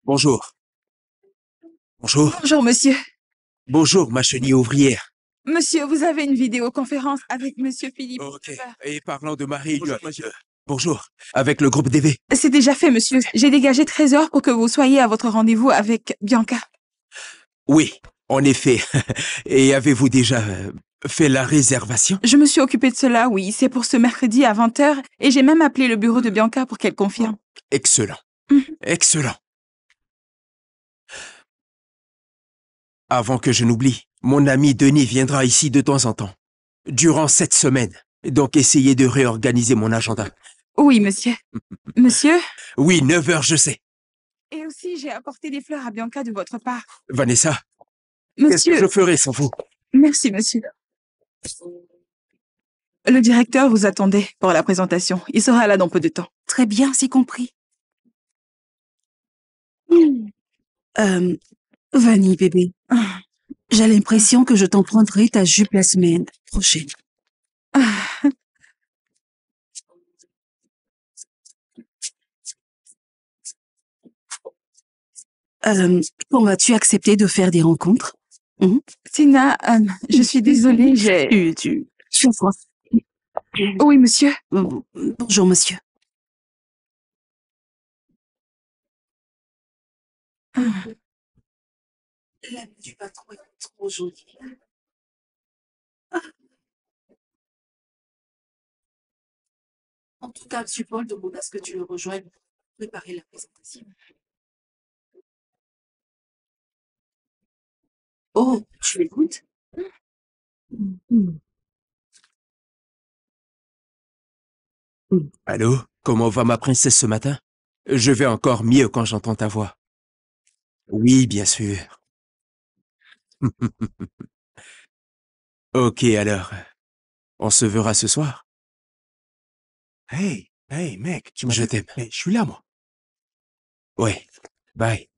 Bonjour. Bonjour. Bonjour, monsieur. Bonjour, ma chenille ouvrière. Monsieur, vous avez une vidéoconférence avec monsieur Philippe. Ok. Et parlant de Marie, monsieur. Bonjour. Avec le groupe DV. C'est déjà fait, monsieur. J'ai dégagé 13 heures pour que vous soyez à votre rendez-vous avec Bianca. Oui, en effet. Et avez-vous déjà fait la réservation? Je me suis occupée de cela, oui. C'est pour ce mercredi à 20 heures et j'ai même appelé le bureau de Bianca pour qu'elle confirme. Excellent. Mhm. Excellent. Avant que je n'oublie, mon ami Denis viendra ici de temps en temps. Durant cette semaine. Donc essayez de réorganiser mon agenda. Oui, monsieur. Monsieur? Oui, 9 heures, je sais. Et aussi, j'ai apporté des fleurs à Bianca de votre part. Vanessa, qu'est-ce que Monsieur... je ferais sans vous? Merci, monsieur. Le directeur vous attendait pour la présentation. Il sera là dans peu de temps. Très bien, c'est compris. Vanille, bébé. J'ai l'impression que je t'emprunterai ta jupe la semaine prochaine. Quand vas-tu accepter de faire des rencontres? Tina, je suis désolée, j'ai... Je vois. Oui, monsieur. Bonjour, monsieur. La du patron est trop jolie. En tout cas, M. Paul demande à ce que tu le rejoignes pour préparer la présentation. Oh, tu l'écoutes? Allô? Comment va ma princesse ce matin? Je vais encore mieux quand j'entends ta voix. Oui, bien sûr. Ok, alors. On se verra ce soir? Hey, mec, tu m'as Je t'aime. Hey, je suis là, moi. Ouais. Bye.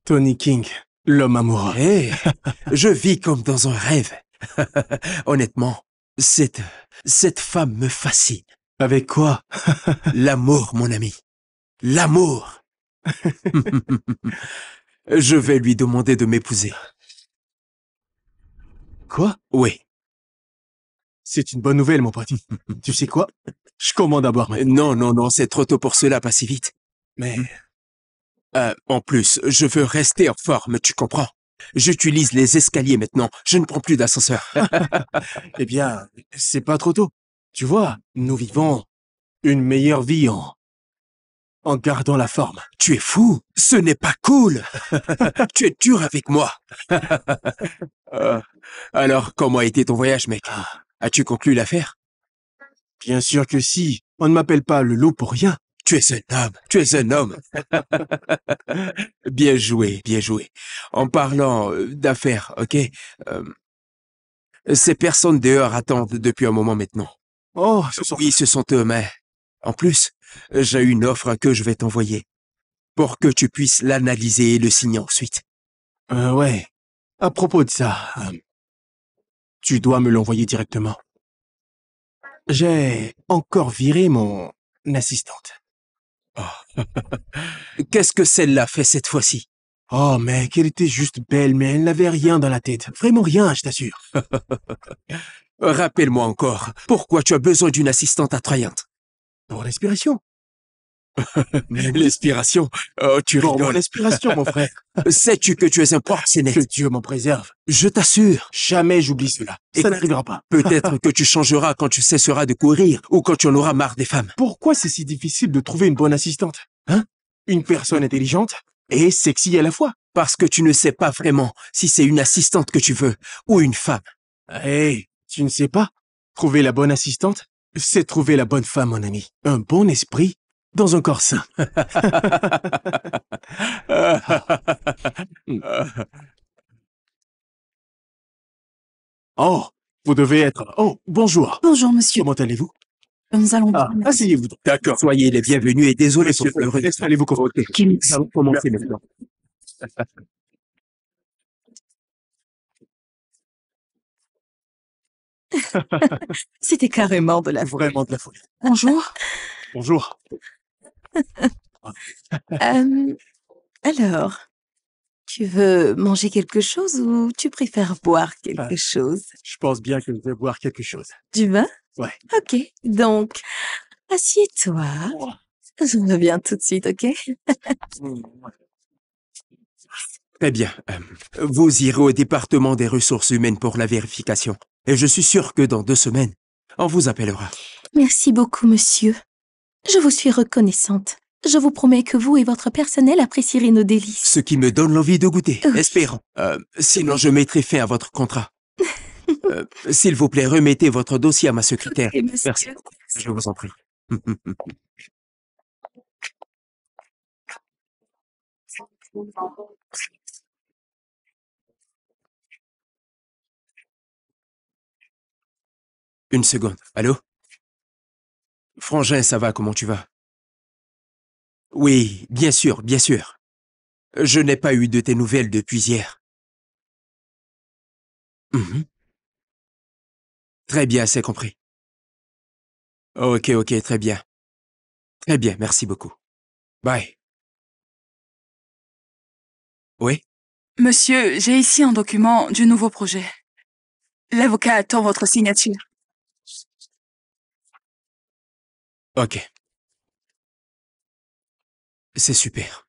Tony King, l'homme amoureux. Hé, je vis comme dans un rêve. Honnêtement, cette femme me fascine. Avec quoi? L'amour, mon ami. L'amour. Je vais lui demander de m'épouser. Quoi? Oui. C'est une bonne nouvelle, mon pote. Tu sais quoi? Je commande à boire maintenant. Non, c'est trop tôt pour cela, pas si vite. Mais En plus, je veux rester en forme, tu comprends? J'utilise les escaliers maintenant, je ne prends plus d'ascenseur. eh bien, c'est pas trop tôt. Tu vois, nous vivons une meilleure vie en gardant la forme. Tu es fou, ce n'est pas cool. Tu es dur avec moi. Alors, comment a été ton voyage, mec? As-tu conclu l'affaire? Bien sûr que si. On ne m'appelle pas le loup pour rien. Tu es un homme, tu es un homme. Bien joué, bien joué. En parlant d'affaires, ok? Ces personnes dehors attendent depuis un moment maintenant. Oh, Oui, ce sont eux, mais en plus, j'ai une offre que je vais t'envoyer pour que tu puisses l'analyser et le signer ensuite. Ouais. À propos de ça, tu dois me l'envoyer directement. J'ai encore viré mon assistante. Qu'est-ce que celle-là fait cette fois-ci? Oh mec, elle était juste belle, mais elle n'avait rien dans la tête. Vraiment rien, je t'assure. Rappelle-moi encore, pourquoi tu as besoin d'une assistante attrayante? Pour l'inspiration. L'inspiration? Oh, tu Pour mon rigoles. inspiration, mon frère. Sais-tu que tu es un Que proxénète? Dieu m'en préserve. Je t'assure. Jamais j'oublie cela. Ça Écoute, n'arrivera pas. Peut-être que tu changeras quand tu cesseras de courir ou quand tu en auras marre des femmes. Pourquoi c'est si difficile de trouver une bonne assistante? Hein? Une personne intelligente et sexy à la fois. Parce que tu ne sais pas vraiment si c'est une assistante que tu veux ou une femme. Hey, tu ne sais pas? Trouver la bonne assistante, c'est trouver la bonne femme, mon ami. Un bon esprit dans un corps sain. Oh, vous devez être... Oh, bonjour. Bonjour, monsieur. Comment allez-vous? Nous allons bien. Ah, merci. asseyez-vous donc. D'accord. Soyez les bienvenus et désolé pour Monsieur, le retard. installez-vous confortablement. Nous allons commencer maintenant. C'était carrément de la... Vraiment de la folie. Bonjour. Bonjour. Euh, alors, tu veux manger quelque chose ou tu préfères boire quelque chose? Je pense bien que je vais boire quelque chose. Du vin? Ouais. Ok, donc, assieds-toi. Je reviens tout de suite, ok? Très bien. Vous irez au département des ressources humaines pour la vérification. Et je suis sûr que dans 2 semaines, on vous appellera. Merci beaucoup, monsieur. Je vous suis reconnaissante. Je vous promets que vous et votre personnel apprécierez nos délices. Ce qui me donne l'envie de goûter. Oui. Espérons. Sinon, je mettrai fin à votre contrat. S'il vous plaît, remettez votre dossier à ma secrétaire. Et monsieur. Merci beaucoup. Je vous en prie. Une seconde. Allô? Frangin, ça va, comment tu vas? Oui, bien sûr, bien sûr. Je n'ai pas eu de tes nouvelles depuis hier. Mhm. Très bien, c'est compris. Ok, ok, très bien. Très bien, merci beaucoup. Bye. Oui? Monsieur, j'ai ici un document du nouveau projet. L'avocat attend votre signature. Ok. C'est super.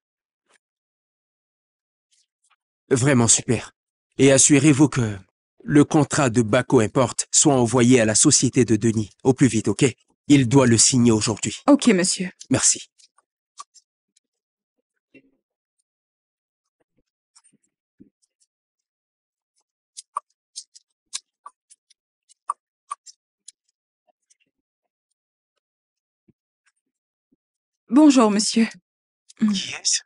Vraiment super. Et assurez-vous que le contrat de Baco Import soit envoyé à la société de Denis au plus vite, ok? Il doit le signer aujourd'hui. Ok, monsieur. Merci. Bonjour, monsieur. Qui est-ce?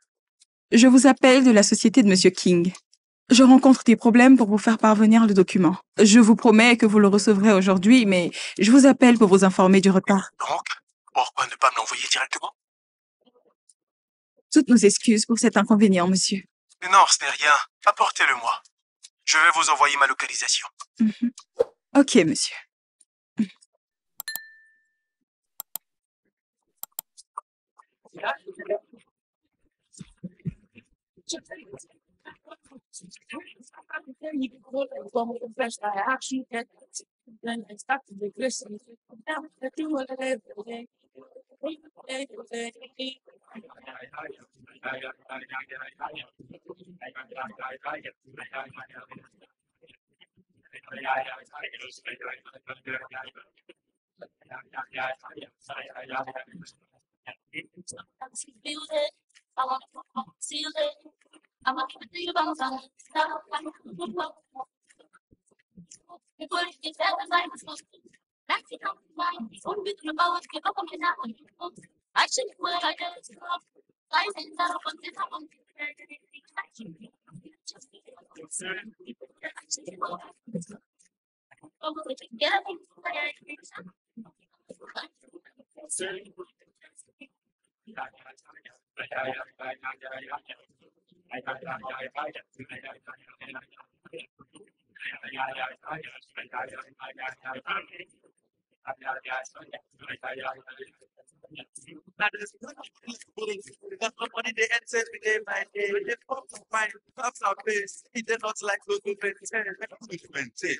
Je vous appelle de la société de monsieur King. Je rencontre des problèmes pour vous faire parvenir le document. Je vous promets que vous le recevrez aujourd'hui, mais je vous appelle pour vous informer du retard. Donc, pourquoi ne pas me l'envoyer directement? Toutes nos excuses pour cet inconvénient, monsieur. Mais non, ce n'est rien. Apportez-le-moi. Je vais vous envoyer ma localisation. Mhm. Ok, monsieur.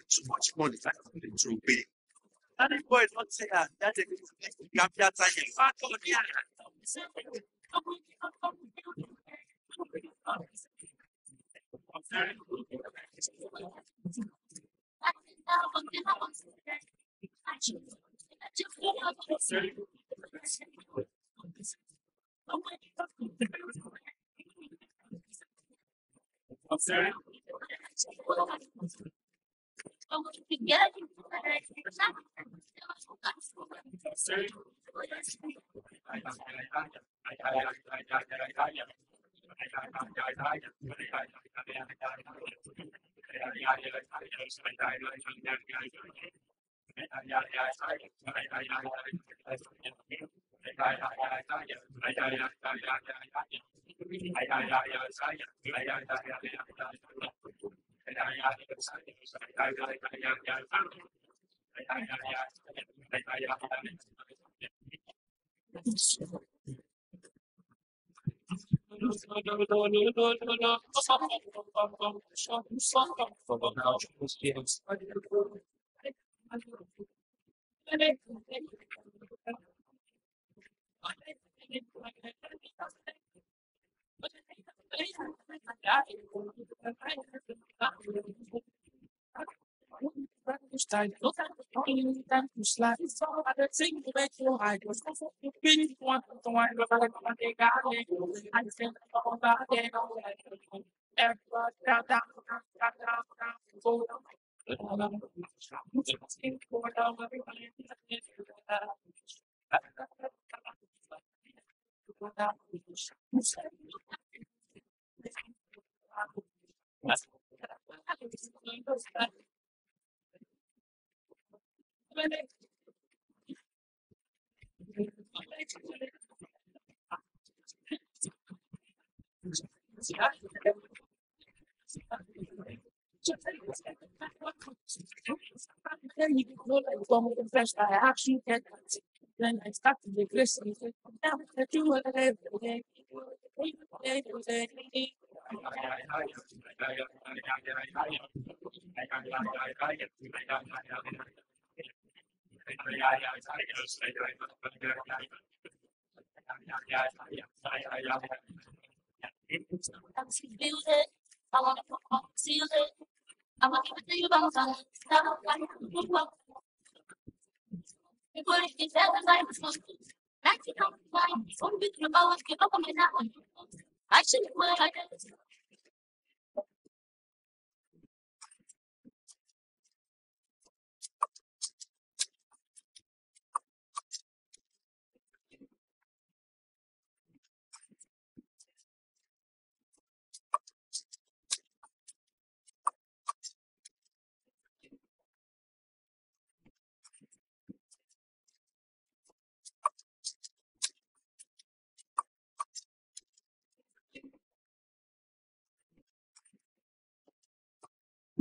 Too much money. Too big. And the boy don't say that. That is Gambiata.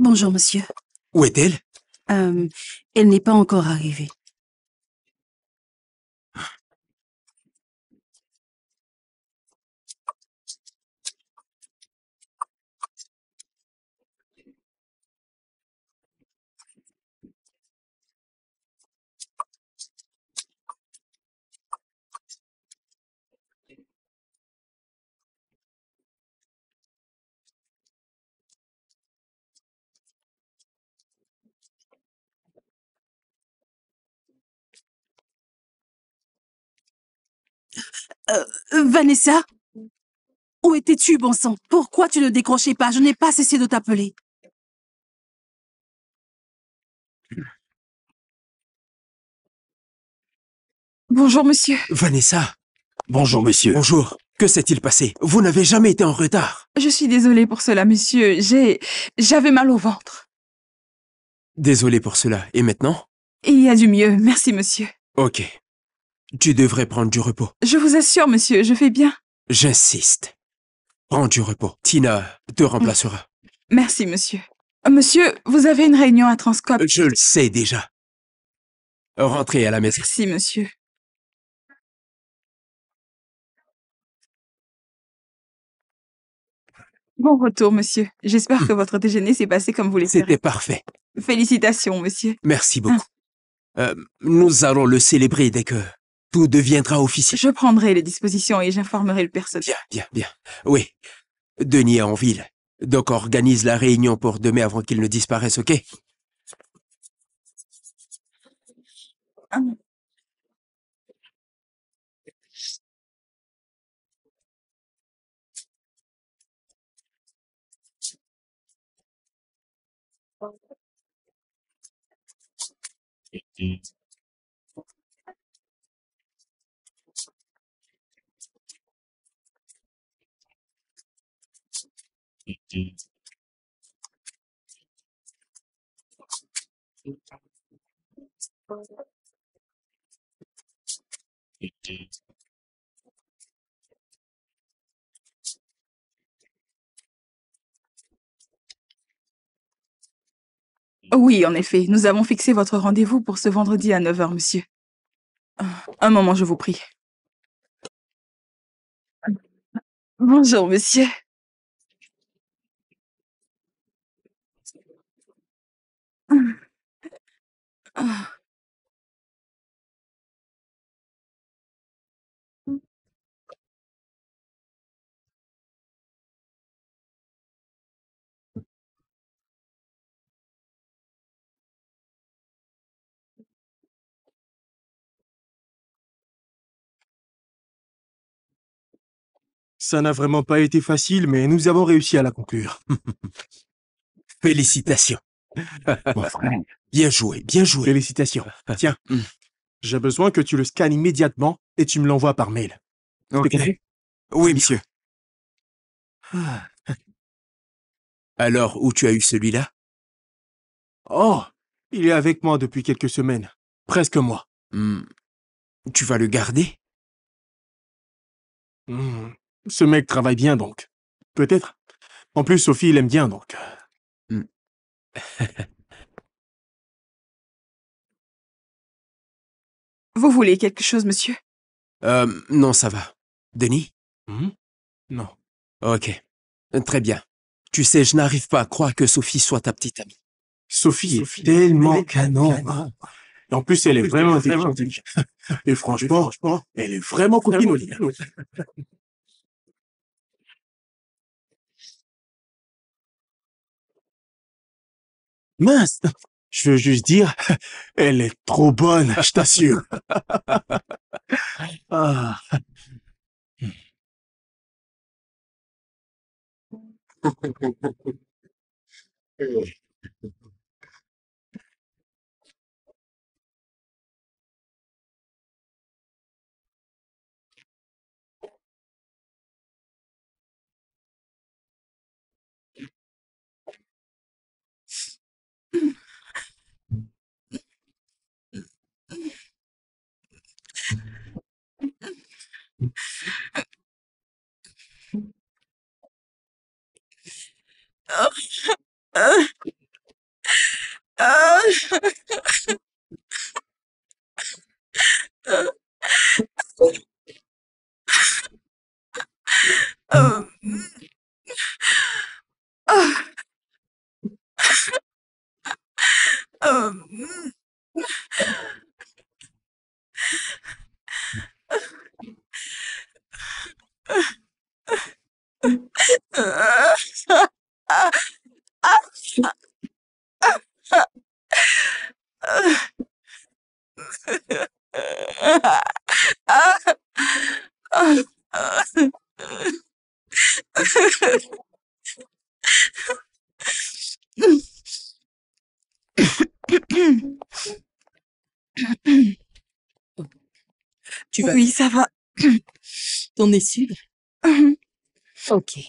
Bonjour, monsieur. Où est-elle? Elle n'est pas encore arrivée. Vanessa? Où étais-tu, bon sang? Pourquoi tu ne décrochais pas? Je n'ai pas cessé de t'appeler. Bonjour, monsieur. Vanessa. Bonjour, monsieur. Bonjour. Que s'est-il passé? Vous n'avez jamais été en retard. Je suis désolée pour cela, monsieur. J'avais mal au ventre. Désolé pour cela. Et maintenant? Il y a du mieux. Merci, monsieur. Ok. Tu devrais prendre du repos. Je vous assure, monsieur, je vais bien. J'insiste. Prends du repos. Tina te remplacera. Merci, monsieur. Monsieur, vous avez une réunion à Transcorp. Je le sais déjà. Rentrez à la maison. Merci, monsieur. Bon retour, monsieur. J'espère que votre déjeuner s'est passé comme vous l'espérez. C'était parfait. Félicitations, monsieur. Merci beaucoup. Nous allons le célébrer dès que tout deviendra officiel. Je prendrai les dispositions et j'informerai le personnel. Bien. Oui. Denis est en ville. Donc organise la réunion pour demain avant qu'il ne disparaisse, ok? Oui, en effet. Nous avons fixé votre rendez-vous pour ce vendredi à 9 h, monsieur. Un moment, je vous prie. Bonjour, monsieur. Ça n'a vraiment pas été facile, mais nous avons réussi à la conclure. Félicitations. Mon frère. Bien joué. Félicitations. Tiens, j'ai besoin que tu le scannes immédiatement et tu me l'envoies par mail. Ok. C'est compris? Oui, monsieur. Alors, où tu as eu celui-là? Oh, il est avec moi depuis quelques semaines. Presque un mois. Tu vas le garder? Ce mec travaille bien, donc. Peut-être. En plus, Sophie, il aime bien, donc. Vous voulez quelque chose, monsieur? Non, ça va. Denis? Non. Ok. Très bien. Tu sais, je n'arrive pas à croire que Sophie soit ta petite amie. Sophie est tellement canon. Et en plus, elle est vraiment intelligente. Et franchement, elle est vraiment copine au lit. Mince, je veux juste dire, elle est trop bonne, je t'assure. Ah. Tu vas Oui, ça va. T'en es sûr? Ok.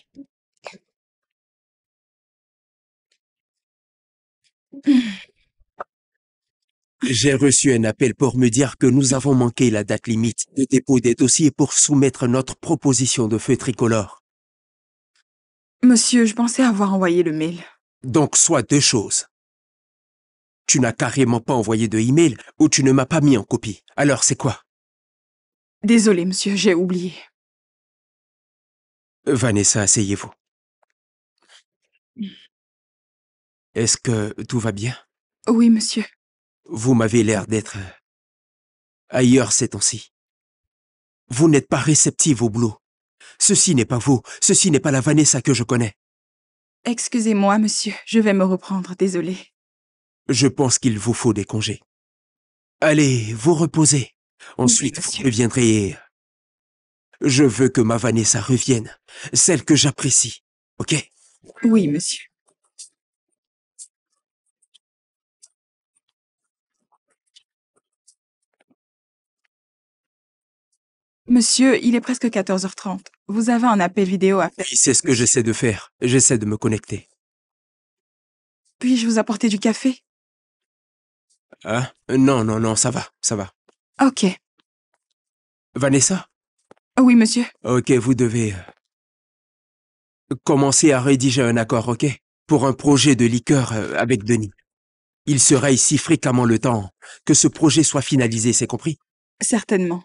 J'ai reçu un appel pour me dire que nous avons manqué la date limite de dépôt des dossiers pour soumettre notre proposition de feu tricolore. Monsieur, je pensais avoir envoyé le mail. Donc, soit deux choses. Tu n'as carrément pas envoyé de email ou tu ne m'as pas mis en copie. Alors c'est quoi? Désolée, monsieur, j'ai oublié. Vanessa, asseyez-vous. Est-ce que tout va bien? Oui, monsieur. Vous m'avez l'air d'être ailleurs ces temps-ci. Vous n'êtes pas réceptive au boulot. Ceci n'est pas vous. Ceci n'est pas la Vanessa que je connais. Excusez-moi, monsieur. Je vais me reprendre, désolée. Je pense qu'il vous faut des congés. Allez, vous reposez. Ensuite, vous monsieur. reviendrez et... Je veux que ma Vanessa revienne. Celle que j'apprécie. Ok? Oui, monsieur. Monsieur, il est presque 14h30. Vous avez un appel vidéo à faire. Oui, c'est ce que j'essaie de faire. J'essaie de me connecter. Puis-je vous apporter du café? Hein? Non, non, non, ça va, ça va. Ok. Vanessa? Oui, monsieur. Ok, vous devez commencer à rédiger un accord, ok? Pour un projet de liqueur avec Denis. Il sera ici fréquemment le temps que ce projet soit finalisé, c'est compris? Certainement.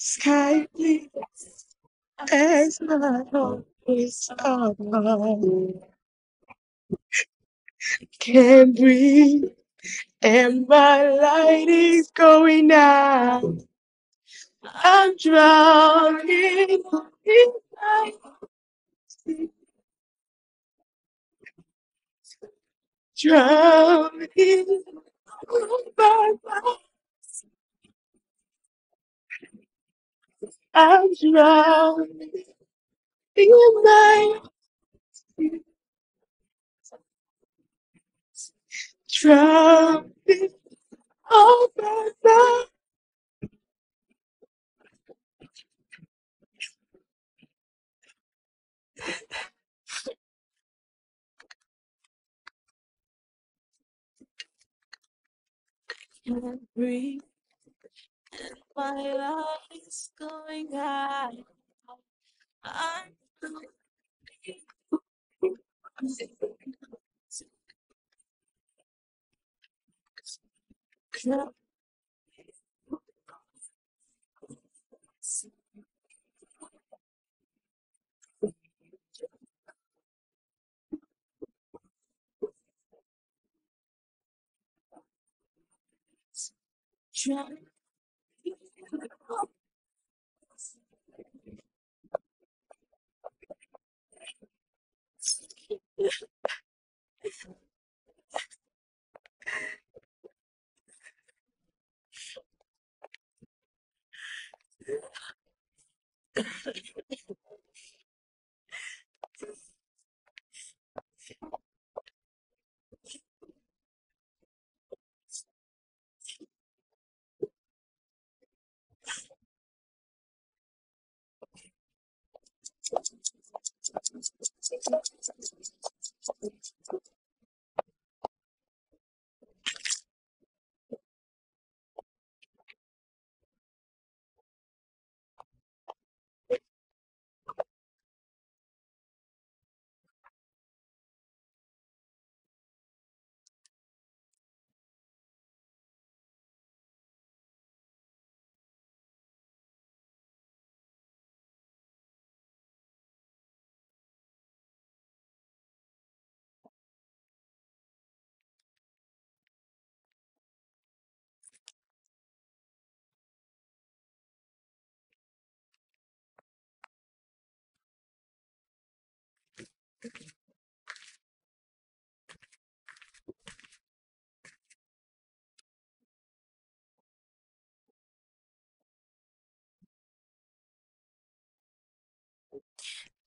Sky blue as my heart is on. Can't breathe, and my light is going out. I'm drowning in my drowning. By my, I'm drowning in my drowning all by my. Can't breathe, my life is going out. I'm drowning.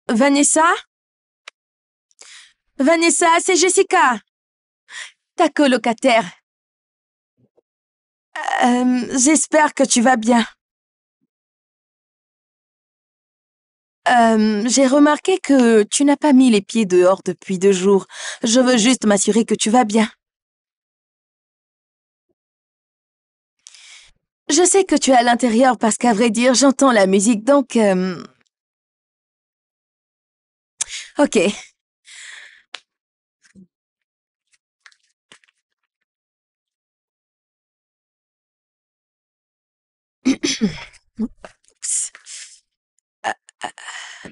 Vanessa? Vanessa, c'est Jessica, ta colocataire. J'espère que tu vas bien. J'ai remarqué que tu n'as pas mis les pieds dehors depuis 2 jours. Je veux juste m'assurer que tu vas bien. Je sais que tu es à l'intérieur parce qu'à vrai dire, j'entends la musique, donc... Ok.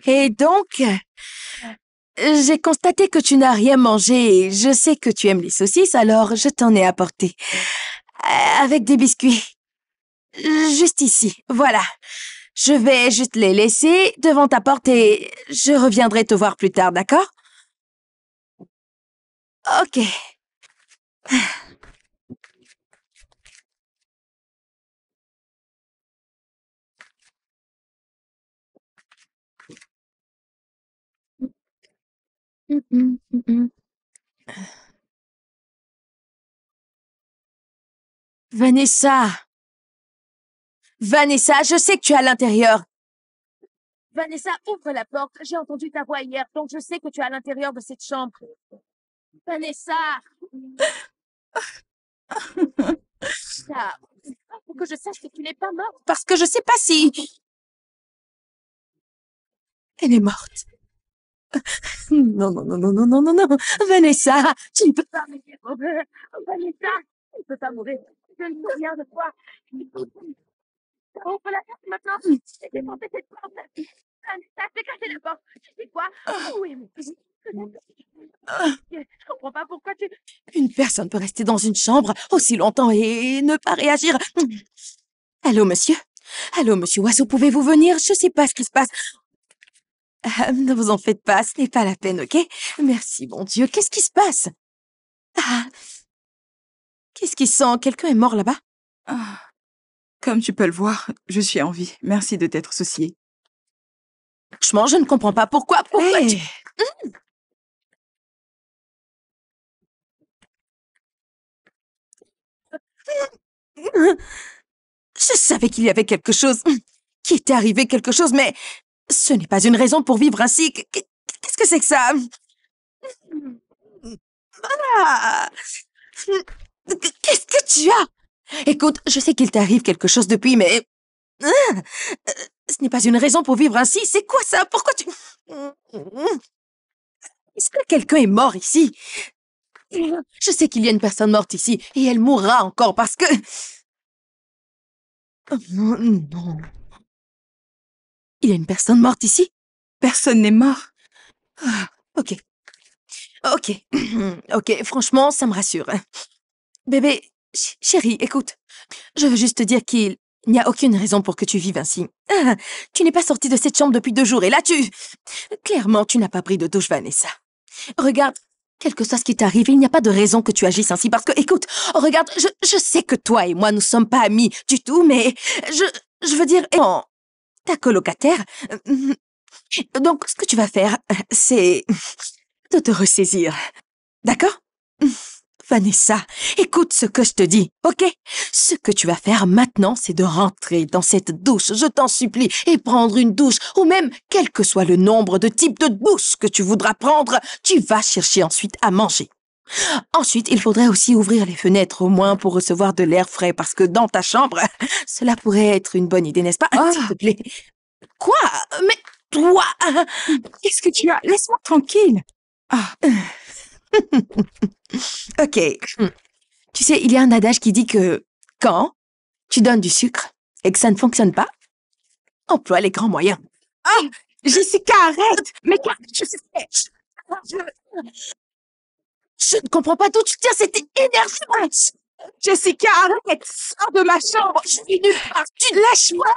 Et donc, j'ai constaté que tu n'as rien mangé et je sais que tu aimes les saucisses, alors je t'en ai apporté. Avec des biscuits. Juste ici, voilà. Je vais juste les laisser devant ta porte et je reviendrai te voir plus tard, d'accord? Ok. Vanessa! Vanessa, je sais que tu es à l'intérieur. Vanessa, ouvre la porte. J'ai entendu ta voix hier, donc je sais que tu es à l'intérieur de cette chambre. Vanessa! Ça, faut que je sache que tu n'es pas morte. Parce que je sais pas si... Elle est morte. Non, non, non, non, non, non, non, non. Vanessa, tu ne peux pas mourir. Vanessa, tu ne peux pas mourir. Je ne peux rien de toi. Ouvre la porte maintenant. J'ai démonté cette porte. Vanessa, fais casser la porte. Tu sais quoi? Oui, mais... Je comprends pas pourquoi tu... Une personne peut rester dans une chambre aussi longtemps et ne pas réagir. Allô, monsieur? Allô, monsieur Oiseau, pouvez-vous venir? Je sais pas ce qui se passe. Ne vous en faites pas, ce n'est pas la peine, ok? Merci, mon Dieu. Qu'est-ce qui se passe? Ah, qu'est-ce qui sent? Quelqu'un est mort là-bas? Ah, comme tu peux le voir, je suis en vie. Merci de t'être associé. Franchement, je ne comprends pas pourquoi. Pourquoi Hey, tu... Je savais qu'il y avait quelque chose, qui était arrivé quelque chose, mais ce n'est pas une raison pour vivre ainsi. Qu'est-ce que c'est que ça? Ah, qu'est-ce que tu as? Écoute, je sais qu'il t'arrive quelque chose depuis, mais... ce n'est pas une raison pour vivre ainsi. C'est quoi ça? Pourquoi tu... Est-ce que quelqu'un est mort ici? Je sais qu'il y a une personne morte ici, et elle mourra encore parce que... Non. Il y a une personne morte ici? personne n'est mort. Ok. Ok. Ok, franchement, ça me rassure. Bébé, chérie, écoute. Je veux juste te dire qu'il n'y a aucune raison pour que tu vives ainsi. Tu n'es pas sortie de cette chambre depuis 2 jours et là tu... Clairement, tu n'as pas pris de douche, Vanessa. Regarde, quel que soit ce qui t'arrive, il n'y a pas de raison que tu agisses ainsi parce que, écoute, regarde, je sais que toi et moi, nous sommes pas amis du tout, mais je veux dire, ta colocataire... Donc, ce que tu vas faire, c'est de te ressaisir. D'accord? Vanessa, écoute ce que je te dis, ok? Ce que tu vas faire maintenant, c'est de rentrer dans cette douche, je t'en supplie, et prendre une douche, ou même, quel que soit le nombre de types de douches que tu voudras prendre, tu vas chercher ensuite à manger. Ensuite, il faudrait aussi ouvrir les fenêtres au moins pour recevoir de l'air frais, parce que dans ta chambre, cela pourrait être une bonne idée, n'est-ce pas? Ah. S'il te plaît. Quoi? Mais toi... Qu'est-ce que tu as? Laisse-moi tranquille. Ah, Ok. Tu sais, il y a un adage qui dit que quand tu donnes du sucre et que ça ne fonctionne pas, emploie les grands moyens. Jessica, arrête! Mais qu'est-ce que tu fais? Je ne comprends pas d'où tu tiens cette énergie. Jessica, arrête! Sors de ma chambre! Je suis nulle part. Lâche-moi!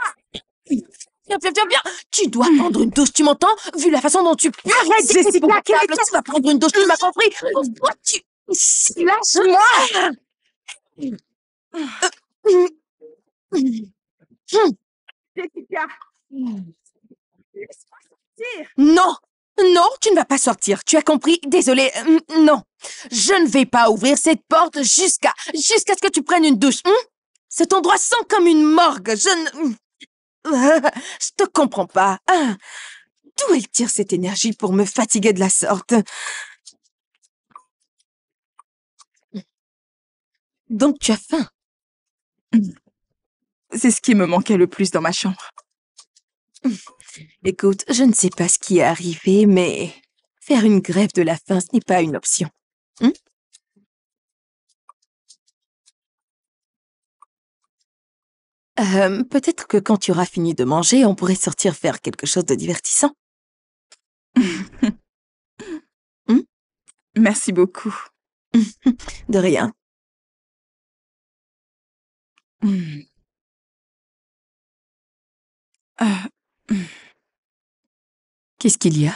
Viens, viens, viens, viens. Tu dois prendre une douche, tu m'entends? Vu la façon dont tu... Arrête, C'est Jessica! épouvantable. Tu vas prendre une douche, tu m'as compris? Pourquoi tu... Lâche-moi! Jessica! Laisse-moi sortir! Non, Non, tu ne vas pas sortir. Tu as compris? Désolée. Non. Je ne vais pas ouvrir cette porte jusqu'à ce que tu prennes une douche. Cet endroit sent comme une morgue. Je te comprends pas. D'où elle tire cette énergie pour me fatiguer de la sorte? Donc tu as faim? C'est ce qui me manquait le plus dans ma chambre. Écoute, je ne sais pas ce qui est arrivé, mais faire une grève de la faim, ce n'est pas une option. Peut-être que quand tu auras fini de manger, on pourrait sortir faire quelque chose de divertissant. Merci beaucoup. De rien. Qu'est-ce qu'il y a?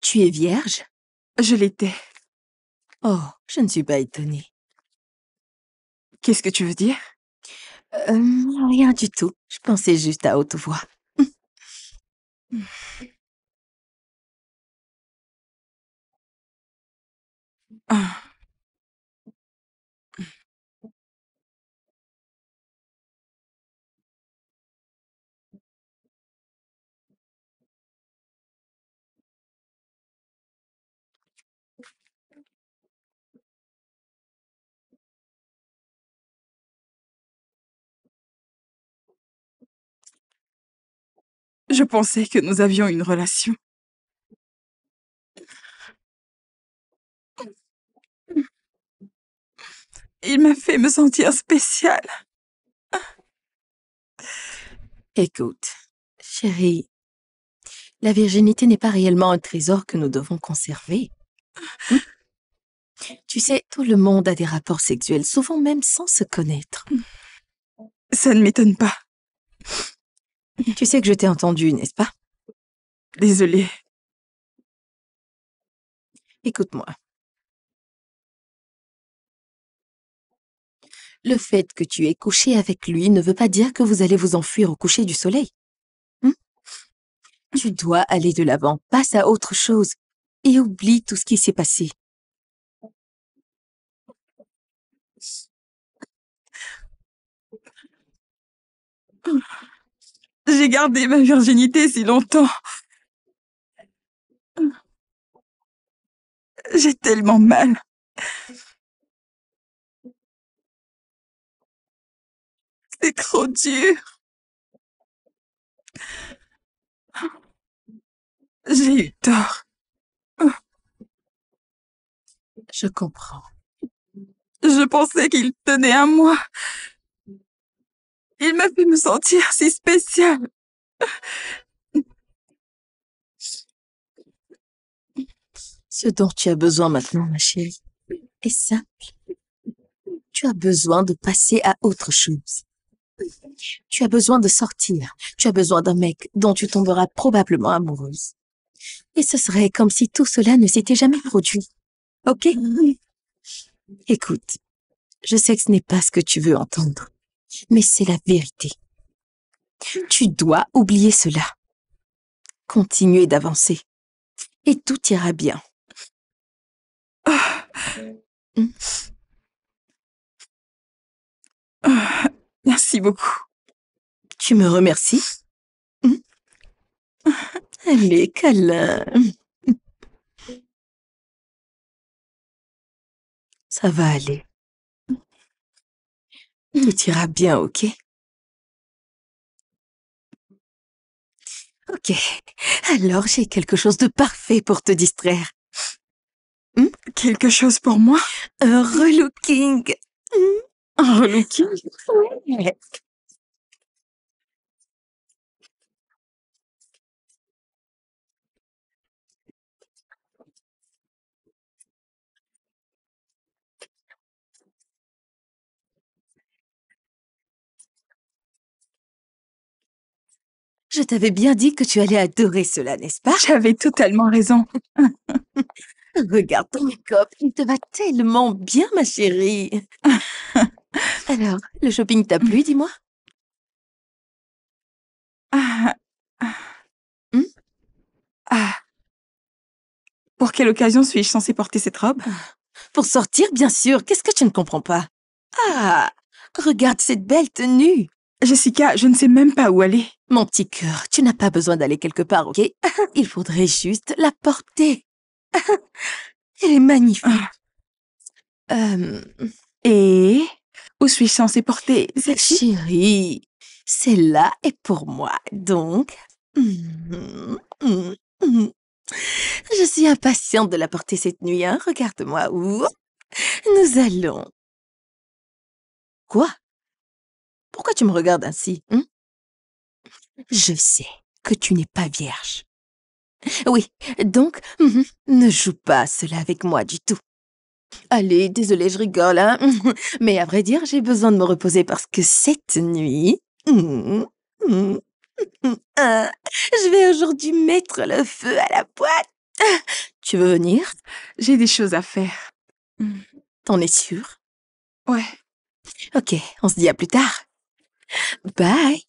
Tu es vierge? Je l'étais. Oh, je ne suis pas étonnée. Qu'est-ce que tu veux dire? Rien du tout. Je pensais juste à haute voix. Je pensais que nous avions une relation. Il m'a fait me sentir spéciale. Écoute, chérie, la virginité n'est pas réellement un trésor que nous devons conserver. Tu sais, tout le monde a des rapports sexuels, souvent même sans se connaître. Ça ne m'étonne pas. Tu sais que je t'ai entendu, n'est-ce pas? Désolée. Écoute-moi. Le fait que tu aies couché avec lui ne veut pas dire que vous allez vous enfuir au coucher du soleil. Hmm? Tu dois aller de l'avant, passe à autre chose et oublie tout ce qui s'est passé. J'ai gardé ma virginité si longtemps. J'ai tellement mal. C'est trop dur. J'ai eu tort. Je comprends. Je pensais qu'il tenait à moi. Il m'a fait me sentir si spéciale. Ce dont tu as besoin maintenant, ma chérie, est simple. Tu as besoin de passer à autre chose. Tu as besoin de sortir. Tu as besoin d'un mec dont tu tomberas probablement amoureuse. Et ce serait comme si tout cela ne s'était jamais produit. Ok? Écoute, je sais que ce n'est pas ce que tu veux entendre, mais c'est la vérité. Tu dois oublier cela. Continuer d'avancer. Et tout ira bien. Hmm? Merci beaucoup. Tu me remercies? Hmm? Allez, câlin. Ça va aller. Tout ira bien, ok? Ok. Alors, j'ai quelque chose de parfait pour te distraire. Quelque chose pour moi? Un relooking. Un relooking? Ouais. Je t'avais bien dit que tu allais adorer cela, n'est-ce pas? J'avais totalement raison. Regarde ton make-up, il te va tellement bien, ma chérie. Alors, le shopping t'a plu, dis-moi? Ah, Hmm? ah. Pour quelle occasion suis-je censée porter cette robe? Pour sortir, bien sûr. Qu'est-ce que tu ne comprends pas? Ah, regarde cette belle tenue. Jessica, je ne sais même pas où aller. Mon petit cœur, tu n'as pas besoin d'aller quelque part, ok? Il faudrait juste la porter. Elle est magnifique. Euh, Et où suis-je censée porter celle-ci? Chérie, celle-là est pour moi, donc... Mhm, mhm, mhm. Je suis impatiente de la porter cette nuit, hein? Regarde-moi. Ouh, nous allons... Quoi? Pourquoi tu me regardes ainsi, hein? Je sais que tu n'es pas vierge. Oui, donc, ne joue pas à cela avec moi du tout. Allez, désolée, je rigole, hein. Mais à vrai dire, j'ai besoin de me reposer parce que cette nuit... je vais aujourd'hui mettre le feu à la boîte. Tu veux venir? J'ai des choses à faire. T'en es sûre? Ouais. Ok, on se dit à plus tard. Bye.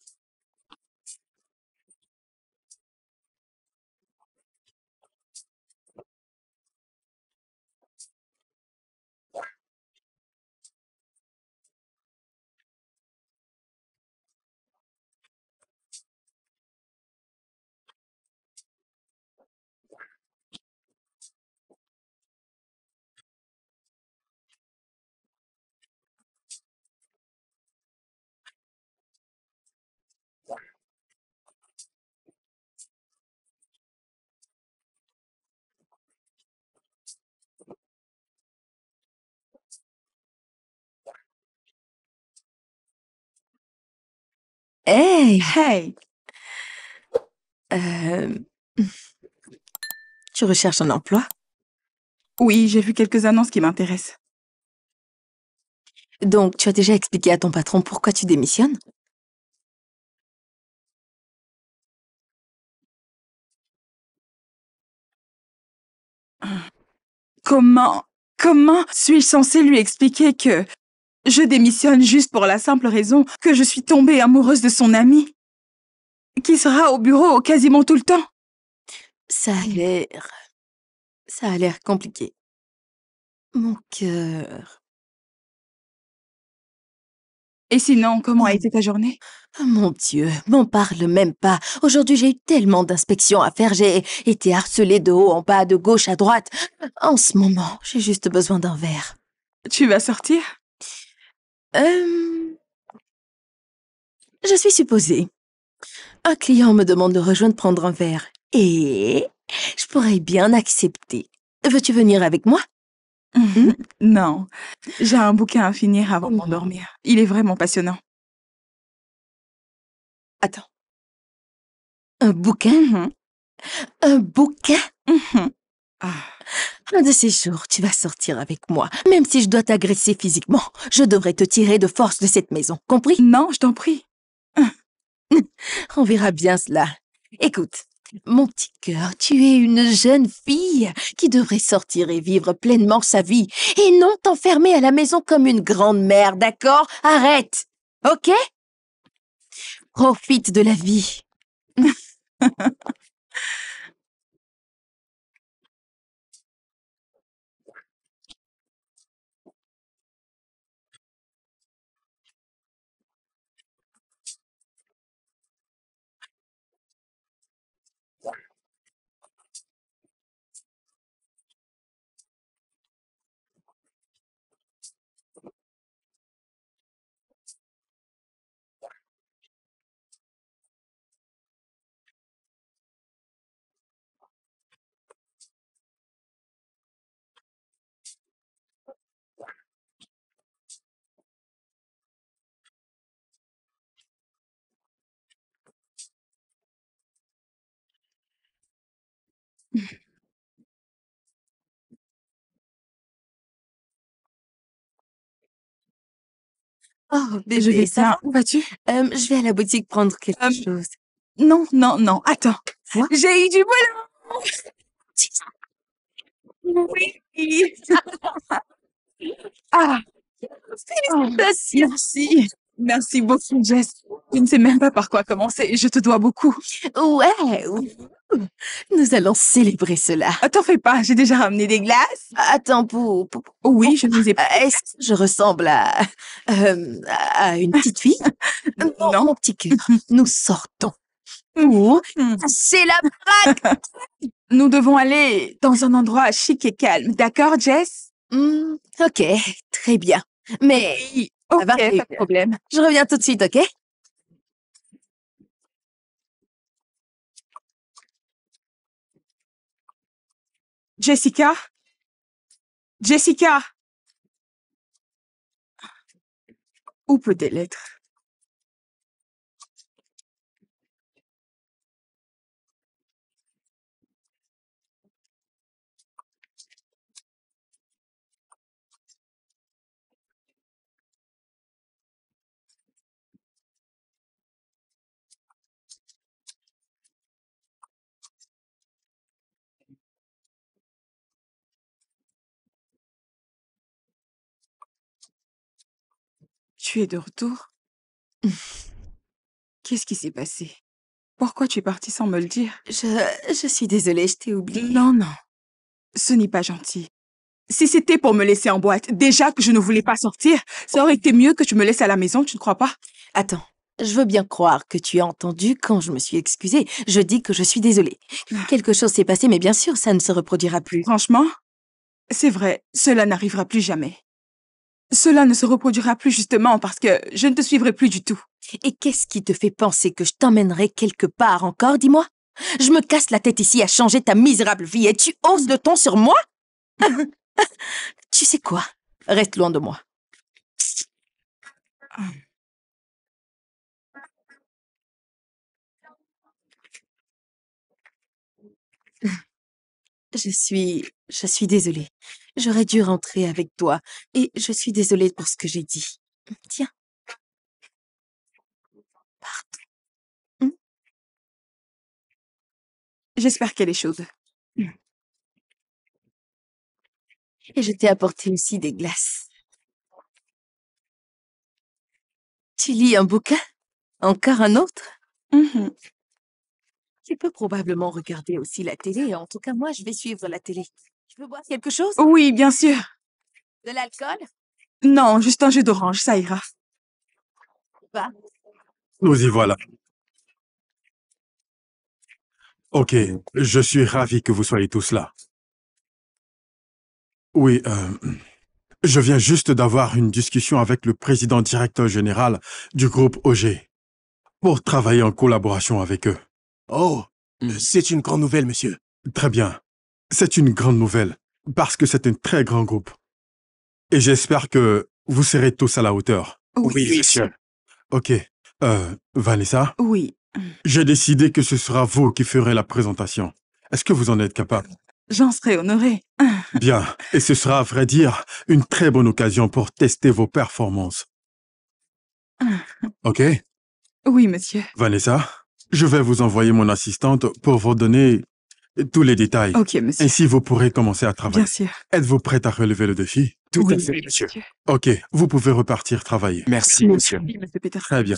Hey, Hey! euh, tu recherches un emploi? Oui, j'ai vu quelques annonces qui m'intéressent. Donc, tu as déjà expliqué à ton patron pourquoi tu démissionnes? Comment suis-je censée lui expliquer que je démissionne juste pour la simple raison que je suis tombée amoureuse de son ami, qui sera au bureau quasiment tout le temps? Ça a l'air... Ça a l'air compliqué. Mon cœur... Et sinon, comment a été ta journée? Oh mon Dieu, m'en parle même pas. Aujourd'hui, j'ai eu tellement d'inspections à faire. J'ai été harcelée de haut en bas, de gauche à droite. En ce moment, j'ai juste besoin d'un verre. Tu vas sortir? Je suis supposée. Un client me demande de rejoindre prendre un verre. Et je pourrais bien accepter. Veux-tu venir avec moi? Non, j'ai un bouquin à finir avant de m'endormir. Il est vraiment passionnant. Attends. Un bouquin? Mhm, Un bouquin? mhm. Ah, Un de ces jours, tu vas sortir avec moi. Même si je dois t'agresser physiquement, je devrais te tirer de force de cette maison. Compris? non, je t'en prie. On verra bien cela. Écoute, mon petit cœur, tu es une jeune fille qui devrait sortir et vivre pleinement sa vie et non t'enfermer à la maison comme une grande mère, d'accord? Arrête, ok? Profite de la vie. Oh, Je bébé, vais ça va? bien. Où vas-tu? Je vais à la boutique prendre quelque Euh, chose. Non, non, non. Attends. Quoi? J'ai eu du boulot. Oui. Ah, oh, Félicitations! merci. Merci beaucoup, Jess. Tu ne sais même pas par quoi commencer. Je te dois beaucoup. Ouais, ouh. Nous allons célébrer cela. T'en fais pas, j'ai déjà ramené des glaces. Attends, Oui, je les ai... est-ce que je ressemble à une petite fille? Non, Non. mon petit cœur, nous sortons. Ou Hmm. c'est la Prague. Nous devons aller dans un endroit chic et calme. D'accord, Jess? Ok, très bien. Mais Oui. à Ok, pas 21 de heures. problème. Je reviens tout de suite, ok? Jessica? Jessica? Où peut-elle être? Tu es de retour? Qu'est-ce qui s'est passé? Pourquoi tu es partie sans me le dire? Je suis désolée, je t'ai oublié. Non, non. Ce n'est pas gentil. Si c'était pour me laisser en boîte, déjà que je ne voulais pas sortir, ça aurait été mieux que tu me laisses à la maison, tu ne crois pas? Attends, je veux bien croire que tu as entendu quand je me suis excusée. Je dis que je suis désolée. Quelque chose s'est passé, mais bien sûr, ça ne se reproduira plus. Franchement, c'est vrai, cela n'arrivera plus jamais. Cela ne se reproduira plus justement parce que je ne te suivrai plus du tout. Et qu'est-ce qui te fait penser que je t'emmènerai quelque part encore, dis-moi? Je me casse la tête ici à changer ta misérable vie et tu oses le ton sur moi? Tu sais quoi? Reste loin de moi. Je suis désolée. J'aurais dû rentrer avec toi et je suis désolée pour ce que j'ai dit. Tiens, pardon. J'espère qu'elle est chaude. Et je t'ai apporté aussi des glaces. Tu lis un bouquin? Encore un autre? Mhm. Tu peux probablement regarder aussi la télé. En tout cas, moi, je vais suivre la télé. Tu veux boire quelque chose? Oui, bien sûr. De l'alcool? Non, juste un jus d'orange, ça ira. Pas. Nous y voilà. Ok, je suis ravi que vous soyez tous là. Oui, je viens juste d'avoir une discussion avec le président directeur général du groupe OG pour travailler en collaboration avec eux. Oh, c'est une grande nouvelle, monsieur. Très bien. C'est une grande nouvelle parce que c'est un très grand groupe. Et j'espère que vous serez tous à la hauteur. Oui, monsieur. Ok. Vanessa, Oui. j'ai décidé que ce sera vous qui ferez la présentation. Est-ce que vous en êtes capable? J'en serai honorée. Bien. Et ce sera, à vrai dire, une très bonne occasion pour tester vos performances. Ok? Oui, monsieur. Vanessa, je vais vous envoyer mon assistante pour vous donner tous les détails. Ok, monsieur. Ainsi, vous pourrez commencer à travailler. Bien sûr. Êtes-vous prête à relever le défi? Tout Oui, à fait, monsieur. Ok, vous pouvez repartir travailler. Merci, monsieur. Oui, monsieur Peterson. Très bien.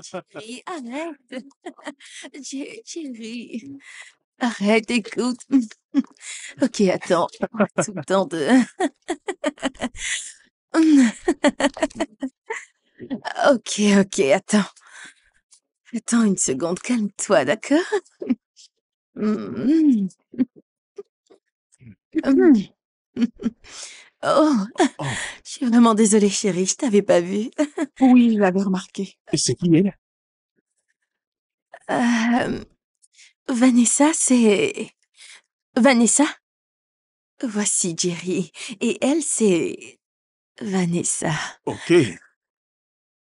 Chérie, arrête. Chérie. Arrête, écoute. Ok, attends. Tout le temps de... Ok, attends. Attends une seconde, calme-toi, d'accord? Mm. Mm. Oh, Oh, je suis vraiment désolée, chérie, je t'avais pas vue. Oui, je l'avais remarqué. Et c'est qui elle? Euh, Vanessa, c'est... Vanessa? Voici Jerry. Et elle, c'est... Vanessa. ok.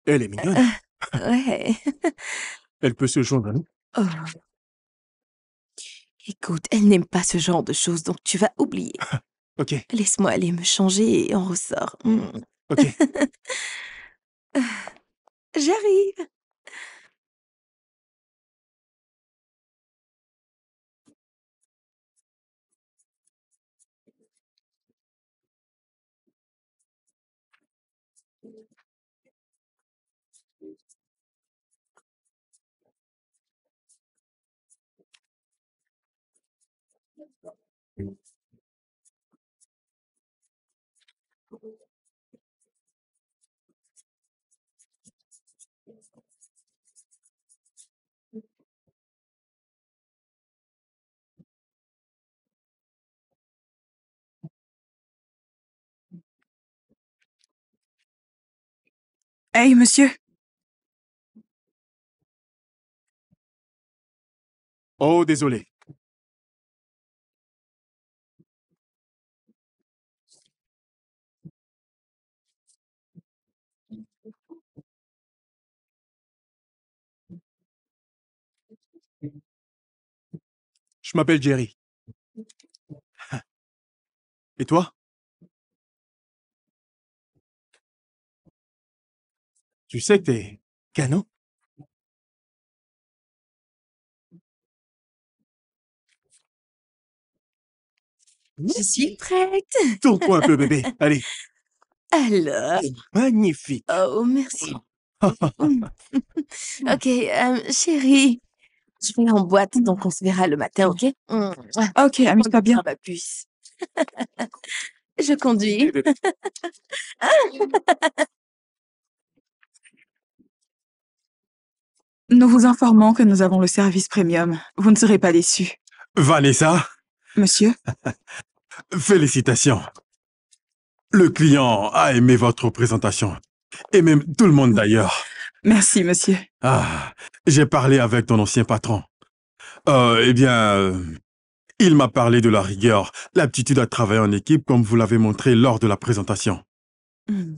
Elle est mignonne. Ouais. Elle peut se joindre à nous. Oh. Écoute, elle n'aime pas ce genre de choses, donc tu vas oublier. Ok, Laisse-moi aller me changer et on ressort. ok. J'arrive. Hey, monsieur. Oh, désolé. Je m'appelle Jerry. Et toi? Tu sais que t'es canon? Je suis prête. Tourne-toi un peu, bébé. Allez. Alors, Magnifique. oh, merci. Ok, chérie, je vais en boîte, donc on se verra le matin, ok? Ok, amuse-toi bien. Ma puce. Je conduis. Nous vous informons que nous avons le service premium. Vous ne serez pas déçus. Vanessa, Monsieur? félicitations. Le client a aimé votre présentation. Et même tout le monde d'ailleurs. Merci, monsieur. Ah, j'ai parlé avec ton ancien patron. Eh bien, il m'a parlé de la rigueur, l'aptitude à travailler en équipe comme vous l'avez montré lors de la présentation. Hmm.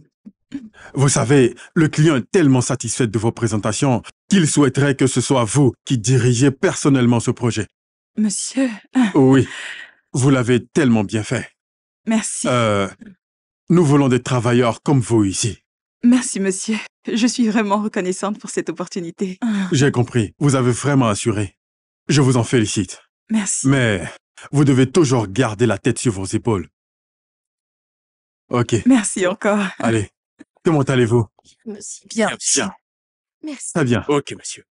Vous savez, le client est tellement satisfait de vos présentations qu'il souhaiterait que ce soit vous qui dirigez personnellement ce projet. Monsieur, Oui, vous l'avez tellement bien fait. merci. Nous voulons des travailleurs comme vous ici. Merci, monsieur. Je suis vraiment reconnaissante pour cette opportunité. J'ai compris, vous avez vraiment assuré. Je vous en félicite. Merci. Mais vous devez toujours garder la tête sur vos épaules. Ok, Merci encore. allez. Comment allez-vous? Monsieur. Bien. Bien. Merci. Très bien. Ok, monsieur.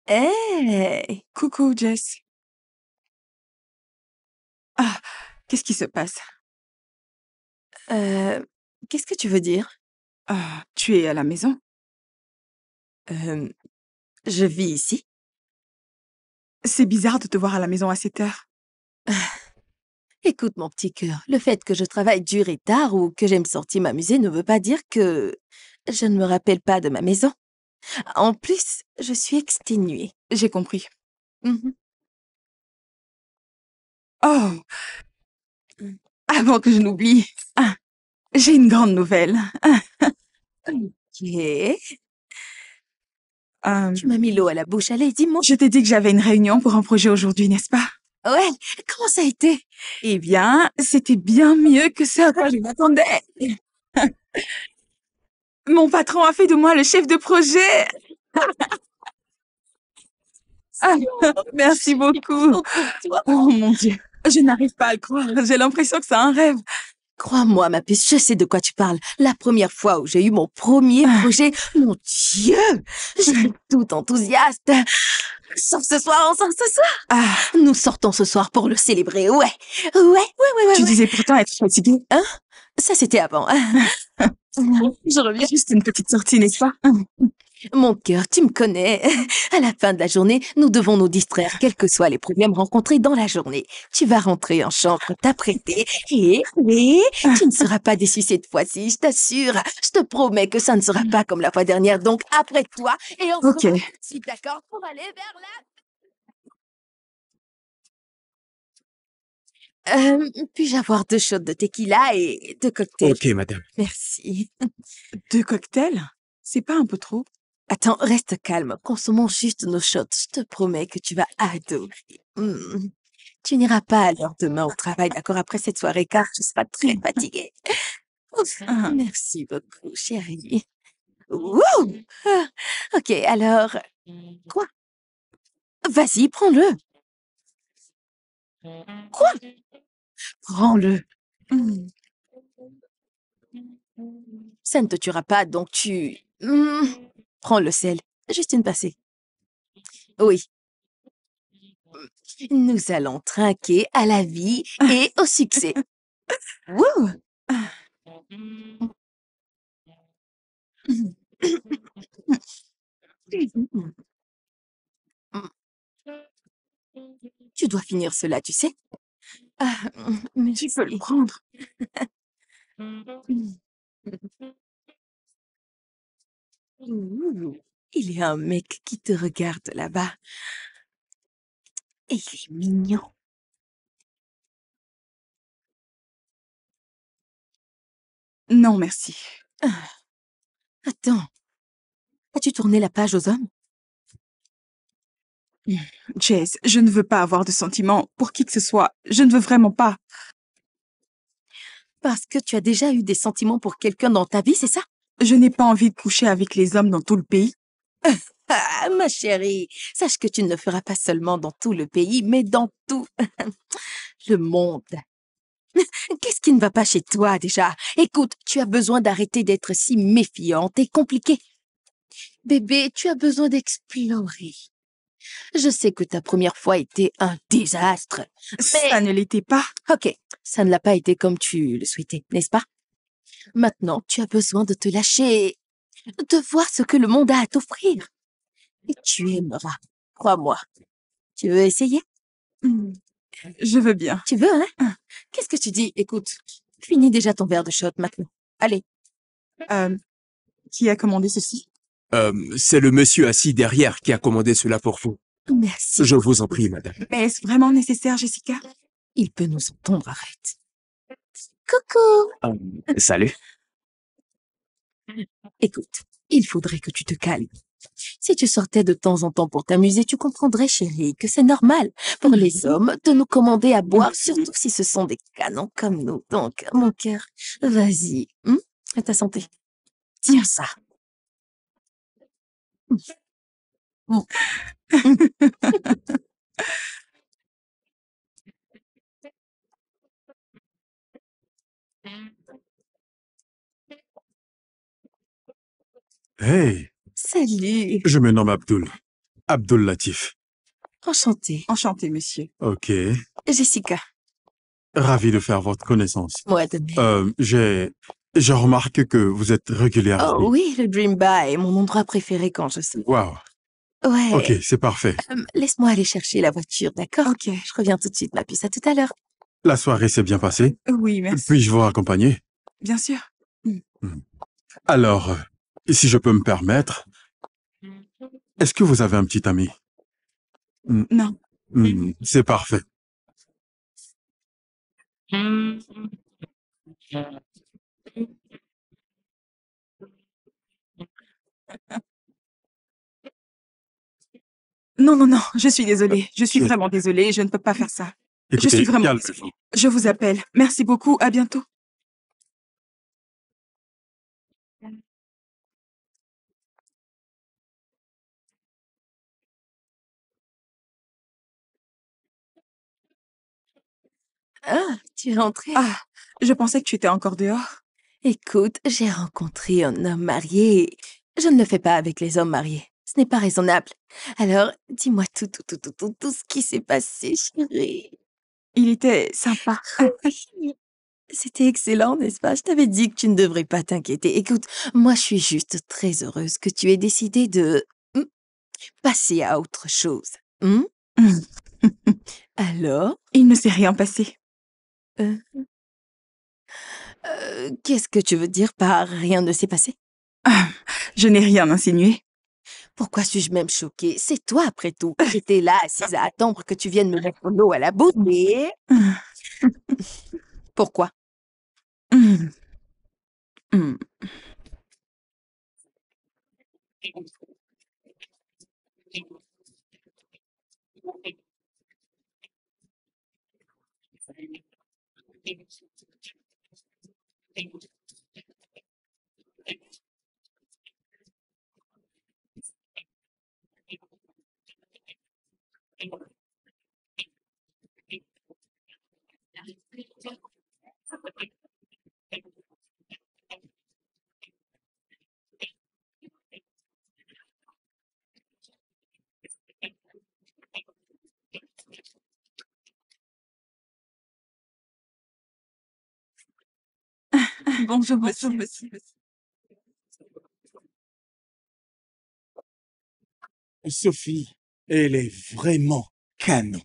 Hey! Coucou, Jess. Ah, qu'est-ce qui se passe? Euh, Qu'est-ce que tu veux dire? Ah, tu es à la maison? Euh, je vis ici. C'est bizarre de te voir à la maison à cette heure. Écoute, mon petit cœur, le fait que je travaille dur et tard ou que j'aime sortir m'amuser ne veut pas dire que je ne me rappelle pas de ma maison. En plus, je suis exténuée. J'ai compris. Mhm. Oh, avant que je n'oublie, j'ai une grande nouvelle. Ok. Euh, Tu m'as mis l'eau à la bouche. Allez, dis-moi. je t'ai dit que j'avais une réunion pour un projet aujourd'hui, n'est-ce pas? Ouais, comment ça a été? Eh bien, c'était bien mieux que ce à quoi je m'attendais. Mon patron a fait de moi le chef de projet. Ah, merci beaucoup. Oh mon Dieu, je n'arrive pas à le croire. J'ai l'impression que c'est un rêve. Crois-moi, ma puce, je sais de quoi tu parles. La première fois où j'ai eu mon premier projet, mon Dieu, j'étais toute enthousiaste. Sors ce soir, on sort ce soir. Ah, Nous sortons ce soir pour le célébrer, ouais. Ouais. tu disais pourtant être fatiguée. Ça, c'était avant. Je reviens. Juste une petite sortie, n'est-ce pas? Mon cœur, tu me connais. À la fin de la journée, nous devons nous distraire, quels que soient les problèmes rencontrés dans la journée. Tu vas rentrer en chambre, t'apprêter, et tu ne seras pas déçu cette fois-ci, je t'assure. Je te promets que ça ne sera pas comme la fois dernière, donc apprête-toi et on Ok. se revoit tout de suite, d'accord, pour aller vers la... Puis-je avoir 2 shots de tequila et 2 cocktails? Ok, madame. Merci. 2 cocktails? C'est pas un peu trop? Attends, reste calme. Consommons juste nos shots. Je te promets que tu vas adorer. Tu n'iras pas à l'heure demain au travail, d'accord, après cette soirée, car tu seras très fatiguée. Ouf, Ah. merci beaucoup, chérie. Wouh! Ah, ok, alors... Quoi? Vas-y, prends-le. Quoi? Prends-le. Hmm. Ça ne te tuera pas, donc tu... prends le sel. Juste une passée. Oui. Nous allons trinquer à la vie et au succès. Wouh! Tu dois finir cela, tu sais. Ah, Tu peux le merci. prendre. Ouh, il y a un mec qui te regarde là-bas. Et il est mignon. Non, merci. Attends, as-tu tourné la page aux hommes? Jess, je ne veux pas avoir de sentiments pour qui que ce soit. Je ne veux vraiment pas. Parce que tu as déjà eu des sentiments pour quelqu'un dans ta vie, c'est ça? Je n'ai pas envie de coucher avec les hommes dans tout le pays. Ah, ma chérie, sache que tu ne le feras pas seulement dans tout le pays, mais dans tout le monde. Qu'est-ce qui ne va pas chez toi déjà? Écoute, tu as besoin d'arrêter d'être si méfiante et compliquée. Bébé, tu as besoin d'explorer. Je sais que ta première fois était un désastre. Ça ne l'était pas. Ok, ça ne l'a pas été comme tu le souhaitais, n'est-ce pas? Maintenant, tu as besoin de te lâcher, de voir ce que le monde a à t'offrir. Et tu aimeras, crois-moi. Tu veux essayer? Hmm. Je veux bien. Tu veux, hein? Qu'est-ce que tu dis? Écoute, finis déjà ton verre de shot maintenant. Allez. Qui a commandé ceci? C'est le monsieur assis derrière qui a commandé cela pour vous. Merci. Je vous en prie, madame. Mais est-ce vraiment nécessaire, Jessica? Il peut nous entendre, arrête. Coucou. Salut. Écoute, il faudrait que tu te calmes. Si tu sortais de temps en temps pour t'amuser, tu comprendrais, chérie, que c'est normal pour les hommes de nous commander à boire, surtout si ce sont des canons comme nous. Donc, mon cœur, vas-y. À ta santé. Tiens ça. Hey, Salut. je me nomme Abdul. Abdul Latif. Enchantée. Enchantée, monsieur. Ok. Jessica. Ravi de faire votre connaissance. Moi de même. J'ai remarqué que vous êtes régulière Oh ici. oui, le Dream Bar est mon endroit préféré quand je sors. Wow. Ouais. Ok, c'est parfait. Laisse-moi aller chercher la voiture, d'accord? Ok. Je reviens tout de suite, ma puce. À tout à l'heure. La soirée s'est bien passée. Oui, merci. Puis-je vous raccompagner? Bien sûr. Alors, si je peux me permettre, est-ce que vous avez un petit ami? Non. C'est parfait. Non, non, non, je suis désolée. Je suis vraiment désolée. Je ne peux pas faire ça. Écoutez, Je suis vraiment calmez-vous. désolée. Je vous appelle. Merci beaucoup. À bientôt. Ah, tu es rentrée. Ah, je pensais que tu étais encore dehors. Écoute, j'ai rencontré un homme marié. Je ne le fais pas avec les hommes mariés. Ce n'est pas raisonnable. Alors, dis-moi tout ce qui s'est passé, chérie. Il était sympa. Oui. C'était excellent, n'est-ce pas? Je t'avais dit que tu ne devrais pas t'inquiéter. Écoute, moi, je suis juste très heureuse que tu aies décidé de passer à autre chose. Alors, Il ne s'est rien passé. qu'est-ce que tu veux dire par rien ne s'est passé? Je n'ai rien insinué. Pourquoi suis-je même choquée? C'est toi, après tout. J'étais là, assise à attendre que tu viennes me mettre l'eau à la bouche, mais... Pourquoi? Hum. Hum. Bonjour, monsieur. Sophie, elle est vraiment canon.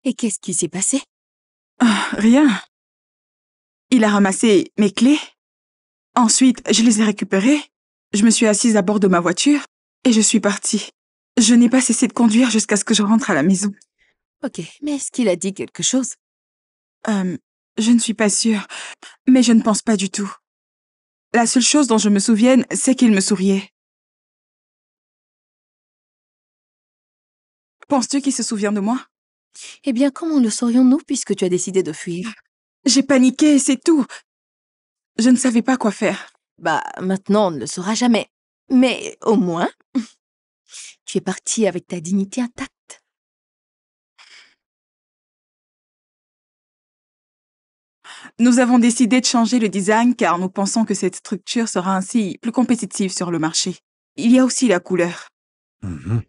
Et qu'est-ce qui s'est passé? Rien. Il a ramassé mes clés. Ensuite, je les ai récupérées. Je me suis assise à bord de ma voiture et je suis partie. Je n'ai pas cessé de conduire jusqu'à ce que je rentre à la maison. Ok, mais est-ce qu'il a dit quelque chose? Je ne suis pas sûre, mais je ne pense pas du tout. La seule chose dont je me souvienne, c'est qu'il me souriait. Penses-tu qu'il se souvient de moi? Eh bien, comment le saurions-nous puisque tu as décidé de fuir? J'ai paniqué, c'est tout. Je ne savais pas quoi faire. Bah, maintenant, on ne le saura jamais. Mais au moins, tu es parti avec ta dignité intacte. Nous avons décidé de changer le design car nous pensons que cette structure sera ainsi plus compétitive sur le marché. Il y a aussi la couleur. Mhm.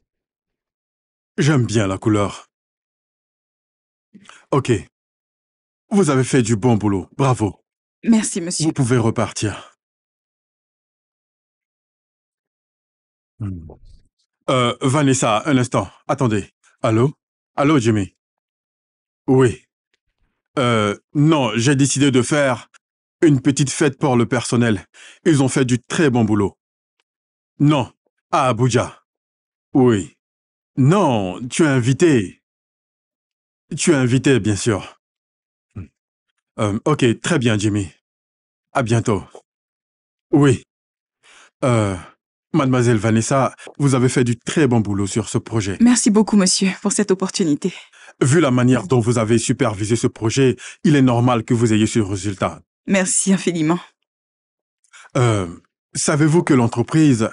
J'aime bien la couleur. Ok. Vous avez fait du bon boulot. Bravo. Merci, monsieur. Vous pouvez repartir. Hmm. Vanessa, un instant. Attendez. Allô? Allô, Jimmy? Oui. Non, j'ai décidé de faire une petite fête pour le personnel. Ils ont fait du très bon boulot. Non, à Abuja. Oui. Non, tu es invité. Tu es invité, bien sûr. Ok, très bien, Jimmy. À bientôt. Oui. Euh, Mademoiselle Vanessa, vous avez fait du très bon boulot sur ce projet. Merci beaucoup, monsieur, pour cette opportunité. Vu la manière dont vous avez supervisé ce projet, il est normal que vous ayez ce résultat. Merci infiniment. Euh, Savez-vous que l'entreprise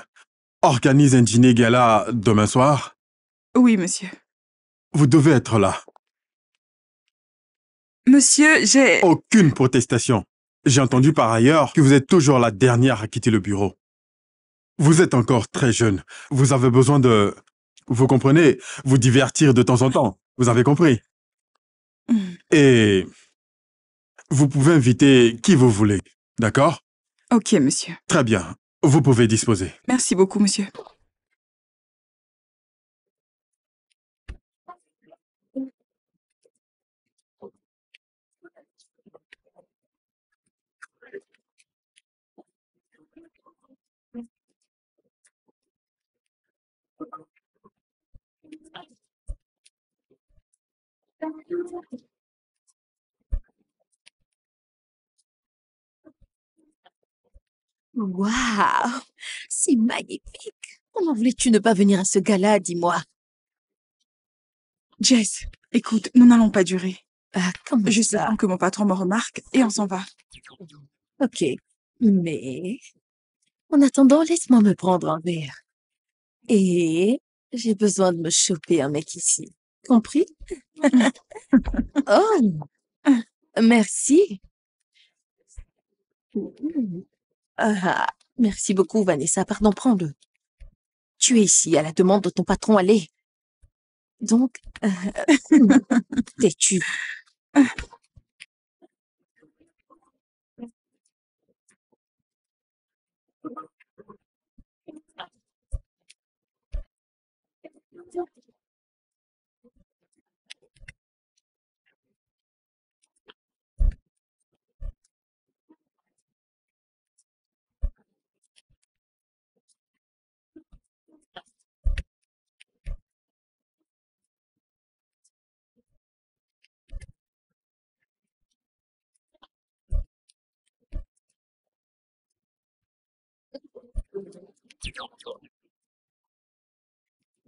organise un dîner gala demain soir? Oui, monsieur. Vous devez être là. Monsieur, j'ai... Aucune protestation. J'ai entendu par ailleurs que vous êtes toujours la dernière à quitter le bureau. Vous êtes encore très jeune. Vous avez besoin de... Vous comprenez? Vous divertir de temps en temps. Vous avez compris? Et vous pouvez inviter qui vous voulez. D'accord? Ok, monsieur. Très bien. Vous pouvez disposer. Merci beaucoup, monsieur. Waouh! C'est magnifique! Comment voulais-tu ne pas venir à ce gala, dis-moi? Jess, écoute, nous n'allons pas durer. Ah, comment Juste le ça? temps que mon patron me remarque et on s'en va. Ok. Mais, en attendant, laisse-moi me prendre un verre. Et j'ai besoin de me choper un mec ici. Compris? Oh, merci. Ah, merci beaucoup, Vanessa. Pardon, prends-le. Tu es ici à la demande de ton patron, allez. Donc, t'es-tu?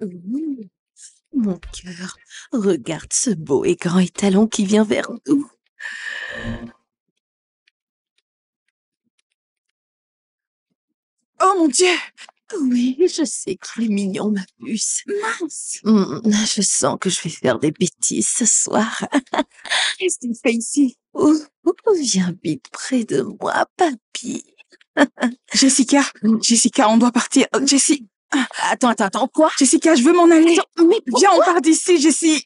Ouh, mon cœur, regarde ce beau et grand étalon qui vient vers nous. Oh mon Dieu! Oui, je sais qu'il est mignon, ma puce. Mince! Je sens que je vais faire des bêtises ce soir. Qu'est-ce qu'il fait ici? Viens vite près de moi, papy. Jessica, Jessica, on doit partir. Jessie, Attends, quoi? Jessica, je veux m'en aller. Attends, mais Viens, on part d'ici, Jessie.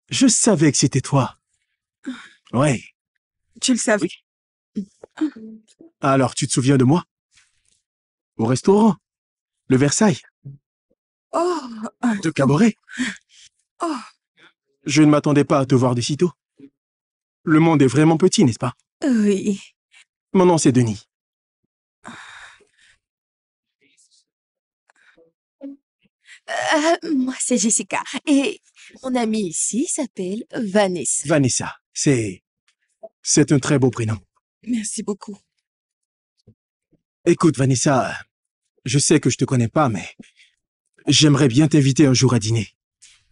Je savais que c'était toi. Ouais. Tu le savais. Alors, tu te souviens de moi? Au restaurant. Le Versailles. Oh, De Caboret. oh. Je ne m'attendais pas à te voir de si tôt. Le monde est vraiment petit, n'est-ce pas? Oui. Mon nom, c'est Denis. Moi, c'est Jessica. Et mon amie ici s'appelle Vanessa. Vanessa. C'est un très beau prénom. Merci beaucoup. Écoute, Vanessa, je sais que je te connais pas, mais j'aimerais bien t'inviter un jour à dîner.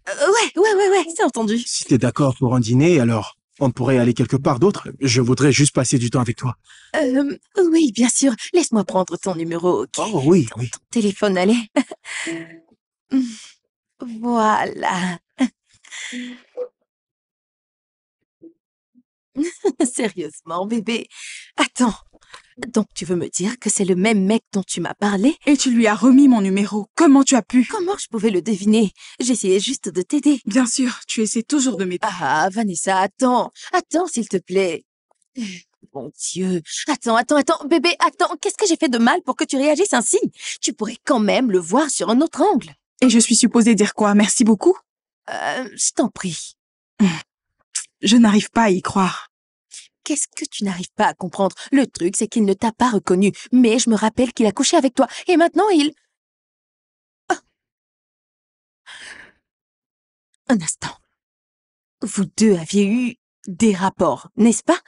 Ouais, c'est entendu. Si t'es d'accord pour un dîner, alors on pourrait aller quelque part d'autre. Je voudrais juste passer du temps avec toi. Oui, bien sûr. Laisse-moi prendre ton numéro, ok? Oh oui, oui. Ton téléphone, allez. Voilà. Sérieusement, bébé. Attends. Donc, tu veux me dire que c'est le même mec dont tu m'as parlé? Et tu lui as remis mon numéro. Comment tu as pu? Comment je pouvais le deviner? J'essayais juste de t'aider. Bien sûr, tu essaies toujours de m'aider. Ah, Vanessa, attends. Attends, s'il te plaît. Mon Dieu. Attends. Bébé, attends. Qu'est-ce que j'ai fait de mal pour que tu réagisses ainsi? Tu pourrais quand même le voir sur un autre angle. Et je suis supposée dire quoi? Merci beaucoup? Je t'en prie. Je n'arrive pas à y croire. Qu'est-ce que tu n'arrives pas à comprendre? Le truc, c'est qu'il ne t'a pas reconnu. Mais je me rappelle qu'il a couché avec toi. Et maintenant, il... Ah. Un instant. Vous deux aviez eu des rapports, n'est-ce pas?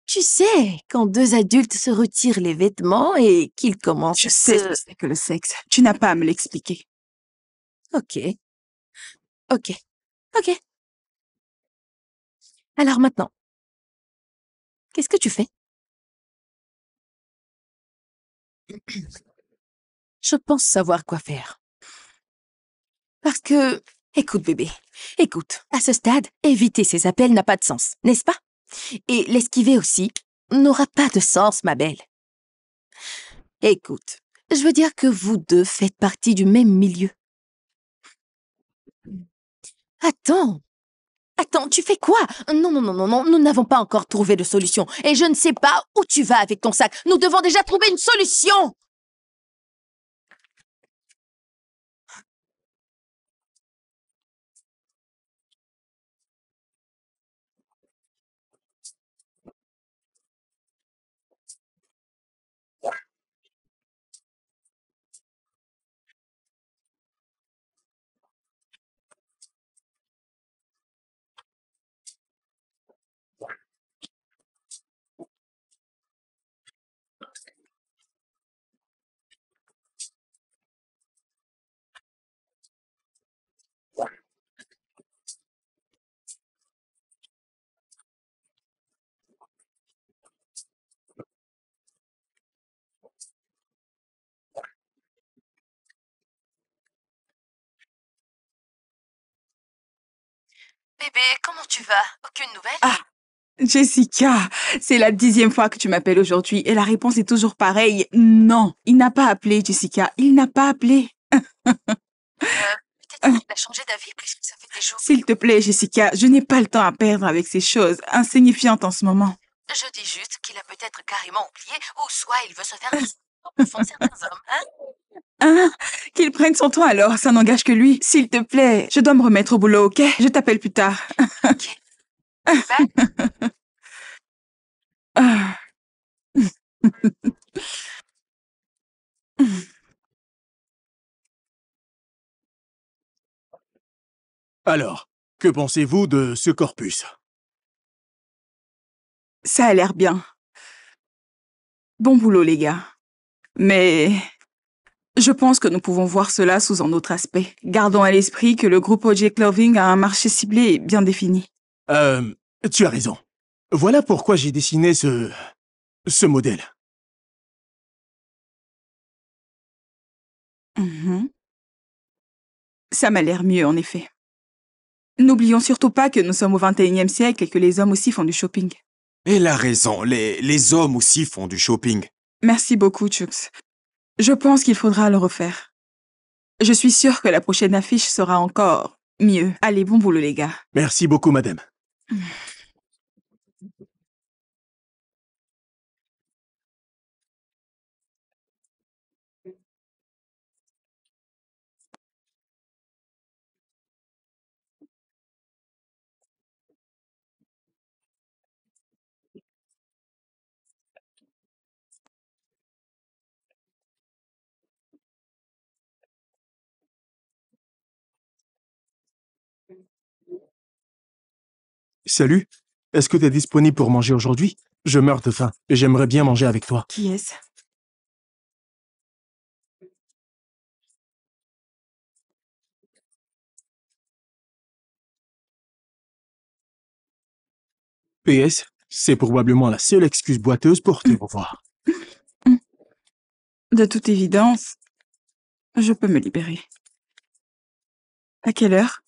Tu sais, quand deux adultes se retirent les vêtements et qu'ils commencent... Je sais ce que c'est que le sexe. Tu n'as pas à me l'expliquer. Ok. Alors maintenant, qu'est-ce que tu fais? Je pense savoir quoi faire. Parce que... Écoute, bébé. Écoute, à ce stade, éviter ces appels n'a pas de sens, n'est-ce pas? Et l'esquiver aussi n'aura pas de sens, ma belle. Écoute, je veux dire que vous deux faites partie du même milieu. Attends, tu fais quoi? Non, nous n'avons pas encore trouvé de solution. Et je ne sais pas où tu vas avec ton sac. Nous devons déjà trouver une solution! Bébé, comment tu vas? Aucune nouvelle? Ah, Jessica, c'est la 10e fois que tu m'appelles aujourd'hui et la réponse est toujours pareille. Non, il n'a pas appelé, Jessica. Il n'a pas appelé. Peut-être qu'il a changé d'avis puisque ça fait des jours. S'il te plaît, Jessica, je n'ai pas le temps à perdre avec ces choses insignifiantes en ce moment. Je dis juste qu'il a peut-être carrément oublié, ou soit il veut se faire des comme font certains hommes, hein? Hein? Qu'il prenne son temps alors, ça n'engage que lui. S'il te plaît, je dois me remettre au boulot, ok? Je t'appelle plus tard. Ok. Bye. Ah. Alors, que pensez-vous de ce corpus? Ça a l'air bien. Bon boulot, les gars. Mais je pense que nous pouvons voir cela sous un autre aspect. Gardons à l'esprit que le groupe OJ Clothing a un marché ciblé et bien défini. Tu as raison. Voilà pourquoi j'ai dessiné ce modèle. Mhm. Ça m'a l'air mieux, en effet. N'oublions surtout pas que nous sommes au XXIe siècle et que les hommes aussi font du shopping. Elle a raison, les hommes aussi font du shopping. Merci beaucoup, Chucks. Je pense qu'il faudra le refaire. Je suis sûre que la prochaine affiche sera encore mieux. Allez, bon boulot, les gars. Merci beaucoup, madame. Salut. Est-ce que tu es disponible pour manger aujourd'hui? Je meurs de faim et j'aimerais bien manger avec toi. Qui est-ce? PS, c'est probablement la seule excuse boiteuse pour te revoir. De toute évidence, je peux me libérer. À quelle heure?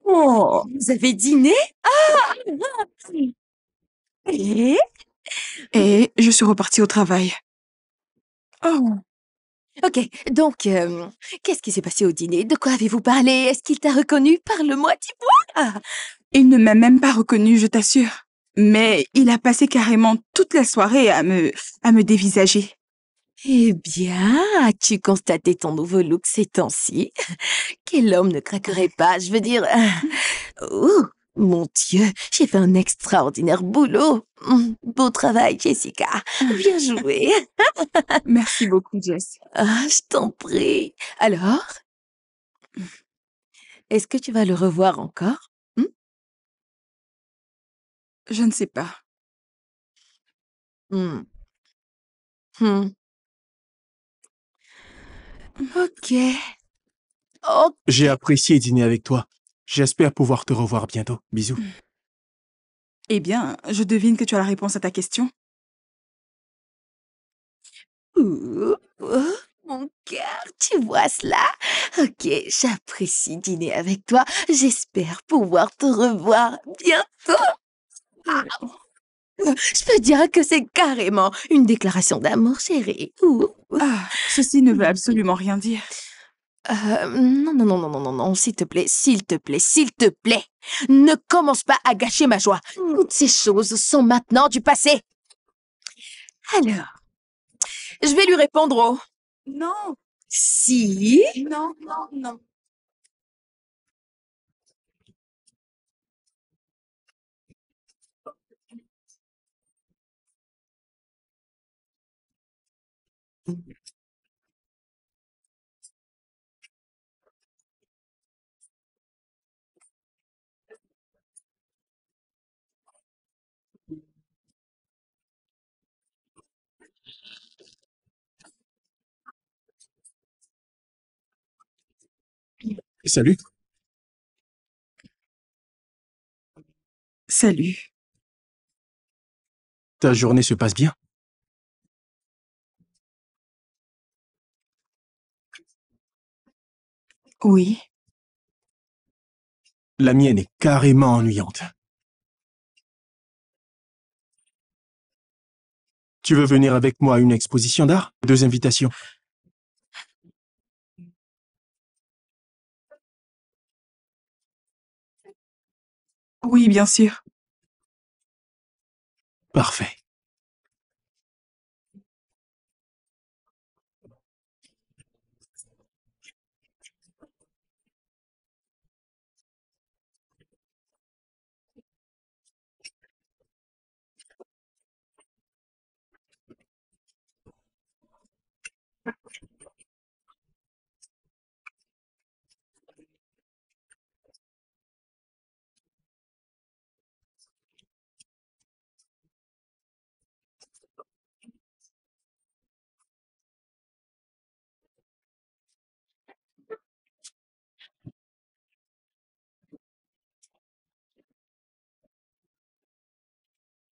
Oh! Vous avez dîné? Ah! Et? Et je suis repartie au travail. Oh! Ok, donc, qu'est-ce qui s'est passé au dîner? De quoi avez-vous parlé? Est-ce qu'il t'a reconnu? Parle-moi, dis-moi! Il ne m'a même pas reconnue, je t'assure. Mais il a passé carrément toute la soirée à me dévisager. Eh bien, as-tu constaté ton nouveau look ces temps-ci? Quel homme ne craquerait pas? Je veux dire... Oh, mon Dieu, j'ai fait un extraordinaire boulot. Beau travail, Jessica. Bien joué. Merci beaucoup, Jess. Ah, je t'en prie. Alors, est-ce que tu vas le revoir encore? Je ne sais pas. Hmm. Hmm. Ok. Ok. J'ai apprécié dîner avec toi. J'espère pouvoir te revoir bientôt. Bisous. Eh bien, je devine que tu as la réponse à ta question. Mon cœur, tu vois cela? Ok, j'apprécie dîner avec toi. J'espère pouvoir te revoir bientôt. Ah, je peux dire que c'est carrément une déclaration d'amour, chérie. Ah, ceci ne veut absolument rien dire. Non, non, non, non, non, non, non, s'il te plaît, s'il te plaît, s'il te plaît. Ne commence pas à gâcher ma joie. Toutes ces choses sont maintenant du passé. Alors, je vais lui répondre au... Non, Si. non, non, non. Salut. Salut. Ta journée se passe bien? Oui. La mienne est carrément ennuyante. Tu veux venir avec moi à une exposition d'art? 2 invitations. Oui, bien sûr. Parfait.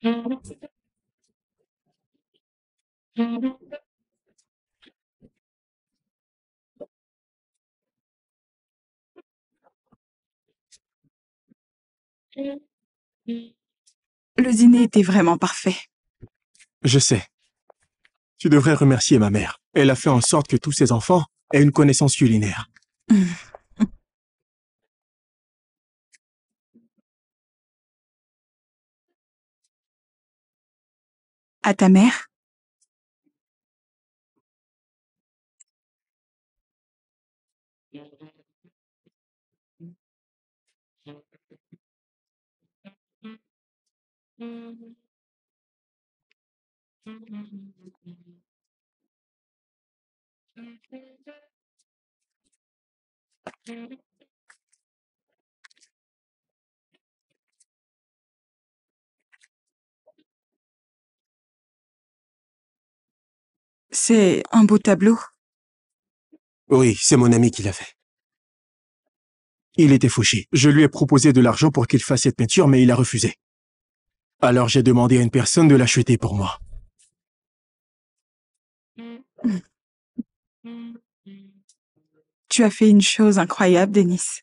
Le dîner était vraiment parfait. Je sais. Tu devrais remercier ma mère. Elle a fait en sorte que tous ses enfants aient une connaissance culinaire. À ta mère? C'est un beau tableau. Oui, c'est mon ami qui l'a fait. Il était fauché. Je lui ai proposé de l'argent pour qu'il fasse cette peinture, mais il a refusé. Alors j'ai demandé à une personne de l'acheter pour moi. Tu as fait une chose incroyable, Denis.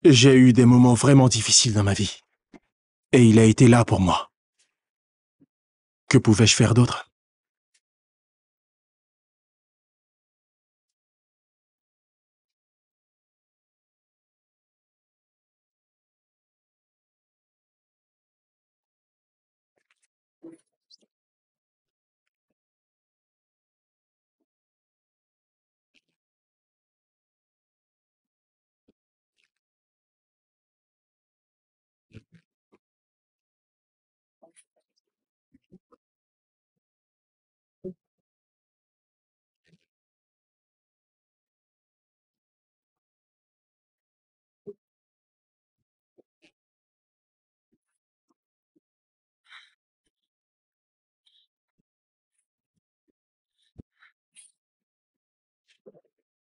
J'ai eu des moments vraiment difficiles dans ma vie. Et il a été là pour moi. Que pouvais-je faire d'autre?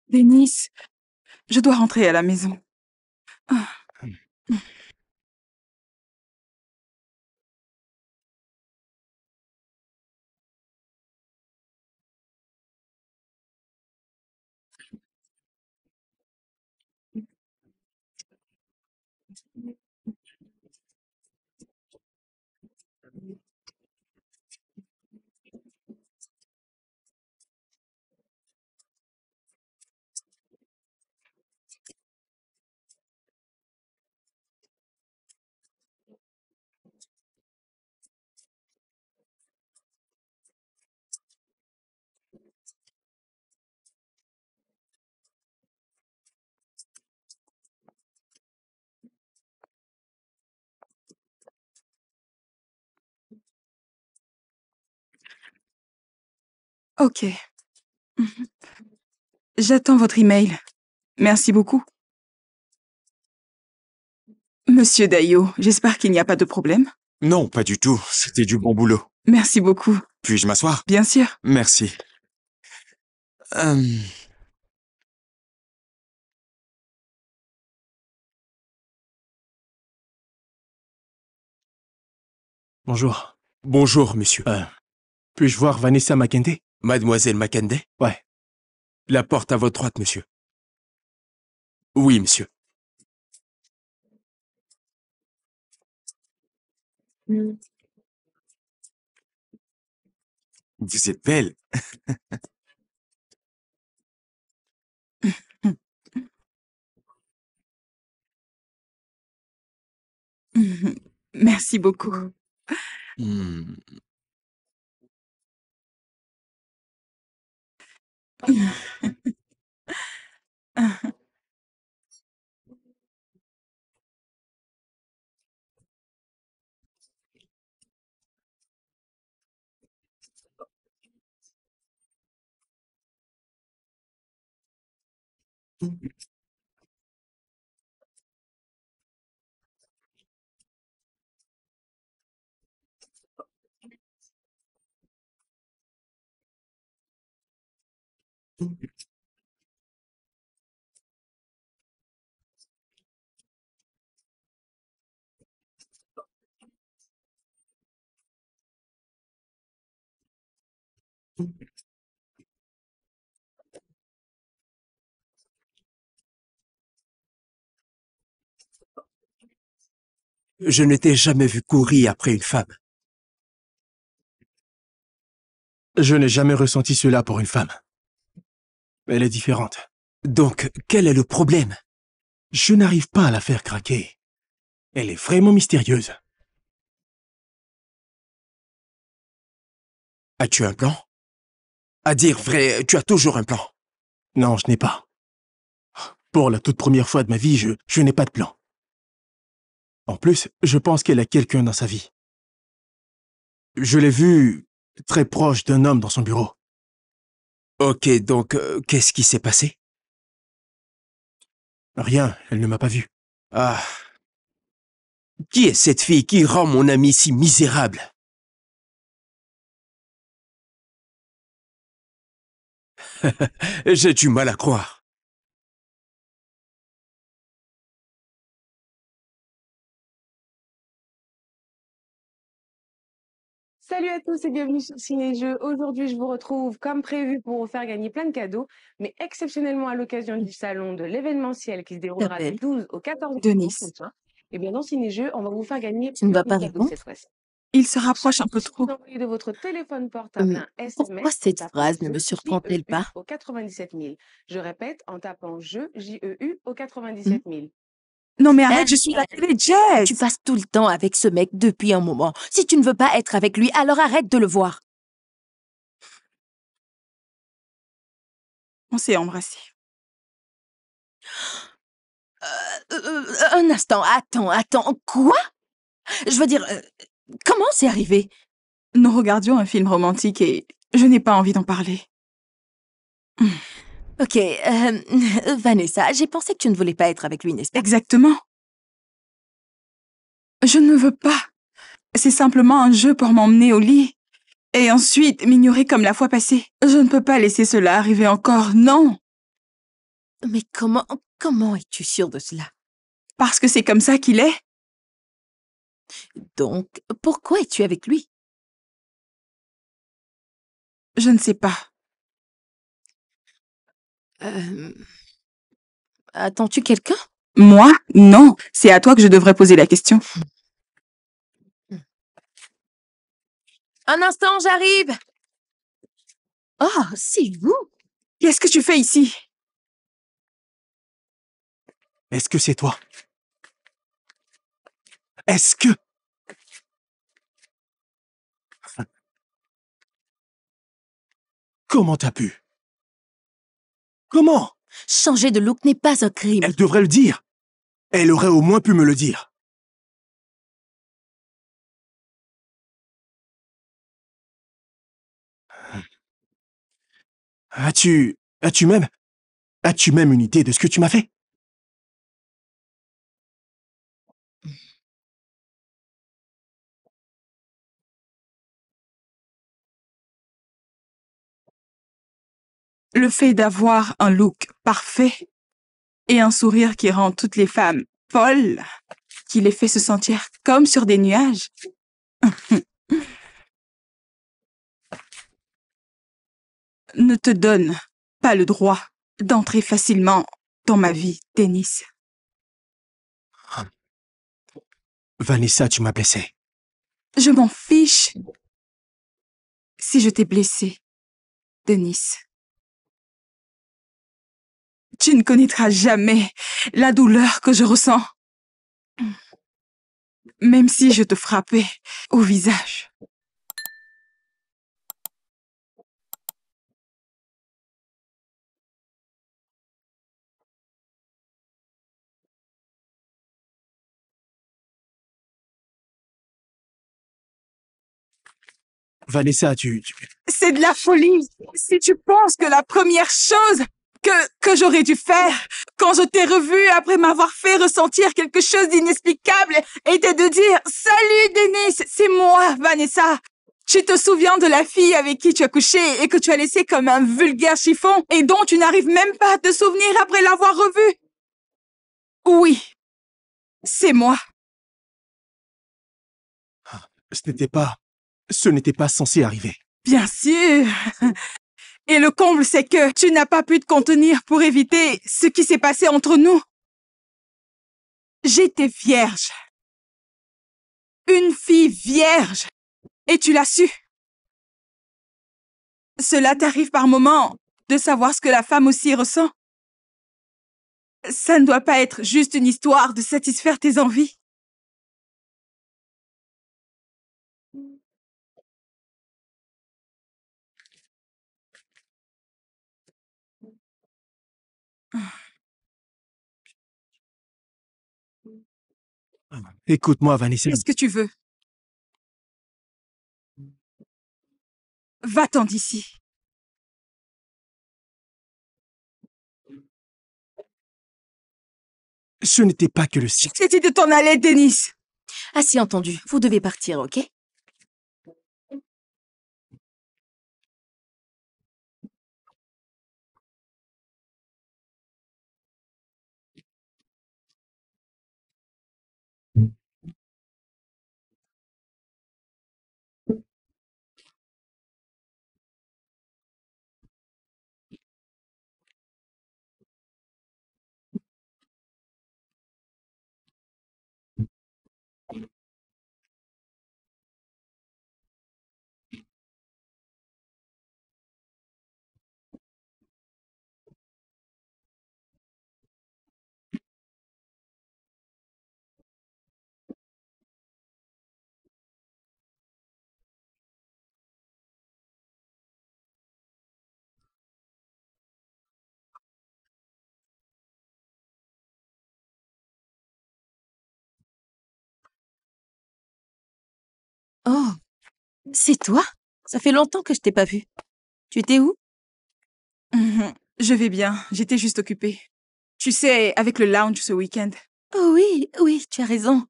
Denis, je dois rentrer à la maison. Ah. Ok. J'attends votre email. Merci beaucoup. Monsieur Dayo, j'espère qu'il n'y a pas de problème. Non, pas du tout. C'était du bon boulot. Merci beaucoup. Puis-je m'asseoir? Bien sûr. Merci. Bonjour. Bonjour, monsieur. Puis-je voir Vanessa Mackenzie? Mademoiselle Mackenzie? Ouais. La porte à votre droite, monsieur. Oui, monsieur. Vous êtes belle. Merci beaucoup. Hmm. Je ne t'ai jamais vu courir après une femme. Je n'ai jamais ressenti cela pour une femme. Elle est différente. Donc, quel est le problème? Je n'arrive pas à la faire craquer. Elle est vraiment mystérieuse. As-tu un plan? À dire vrai, tu as toujours un plan. Non, je n'ai pas. Pour la toute première fois de ma vie, je n'ai pas de plan. En plus, je pense qu'elle a quelqu'un dans sa vie. Je l'ai vue très proche d'un homme dans son bureau. Ok, donc, qu'est-ce qui s'est passé? Rien, elle ne m'a pas vu. Ah. Qui est cette fille qui rend mon ami si misérable? J'ai du mal à croire. Salut à tous et bienvenue sur Ciné-Jeux. Aujourd'hui, je vous retrouve comme prévu pour vous faire gagner plein de cadeaux, mais exceptionnellement à l'occasion du salon de l'événementiel qui se déroulera du T'appelles 12 au 14 Denis. décembre prochain. Et bien dans Ciné-Jeux, on va vous faire gagner Tu ne plein vas de pas cadeaux répondre? cette fois-ci. Il se rapproche un peu Vous trop. envoyez de votre téléphone portable un Pourquoi SMS en cette tapant phrase ne jeu me surprend-elle JEU pas? au 97 000. Je répète, en tapant jeu JEU au Hmm? 97 000. Non mais Hein? arrête, je suis à la télé, Jess. Tu passes tout le temps avec ce mec depuis un moment. Si tu ne veux pas être avec lui, alors arrête de le voir. On s'est embrassés. Un instant, attends. Quoi? Je veux dire, comment c'est arrivé? Nous regardions un film romantique et je n'ai pas envie d'en parler. Ok, Vanessa, j'ai pensé que tu ne voulais pas être avec lui, n'est-ce pas? Exactement. Je ne veux pas. C'est simplement un jeu pour m'emmener au lit. Et ensuite m'ignorer comme la fois passée. Je ne peux pas laisser cela arriver encore, non. Mais comment es-tu sûre de cela? Parce que c'est comme ça qu'il est. Donc, pourquoi es-tu avec lui? Je ne sais pas. Attends-tu quelqu'un? Moi? Non. C'est à toi que je devrais poser la question. Un instant, j'arrive! Oh, c'est vous! Qu'est-ce que tu fais ici? Est-ce que c'est toi? Est-ce que... Comment t'as pu? Comment? Changer de look n'est pas un crime. Elle devrait le dire. Elle aurait au moins pu me le dire. As-tu même une idée de ce que tu m'as fait? Le fait d'avoir un look parfait et un sourire qui rend toutes les femmes folles, qui les fait se sentir comme sur des nuages. Ne te donne pas le droit d'entrer facilement dans ma vie, Denis. Vanessa, tu m'as blessé. Je m'en fiche si je t'ai blessé, Denis. Tu ne connaîtras jamais la douleur que je ressens. Même si je te frappais au visage. Vanessa, C'est de la folie. Si tu penses que la première chose que j'aurais dû faire quand je t'ai revu après m'avoir fait ressentir quelque chose d'inexplicable était de dire « Salut Denis, c'est moi, Vanessa !» Tu te souviens de la fille avec qui tu as couché et que tu as laissé comme un vulgaire chiffon et dont tu n'arrives même pas à te souvenir après l'avoir revue? Oui, c'est moi. Ce n'était pas censé arriver. Bien sûr. Et le comble, c'est que tu n'as pas pu te contenir pour éviter ce qui s'est passé entre nous. J'étais vierge. Une fille vierge. Et tu l'as su. Cela t'arrive par moments de savoir ce que la femme aussi ressent. Ça ne doit pas être juste une histoire de satisfaire tes envies. Écoute-moi, Vanessa. Qu'est-ce que tu veux? Va-t'en d'ici. Ce n'était pas que le site. C'était de t'en aller, Dennis. Assez entendu. Vous devez partir, ok? Oh, c'est toi? Ça fait longtemps que je t'ai pas vu. Tu étais où? Je vais bien. J'étais juste occupée. Tu sais, avec le lounge ce week-end. Oh oui, oui, tu as raison.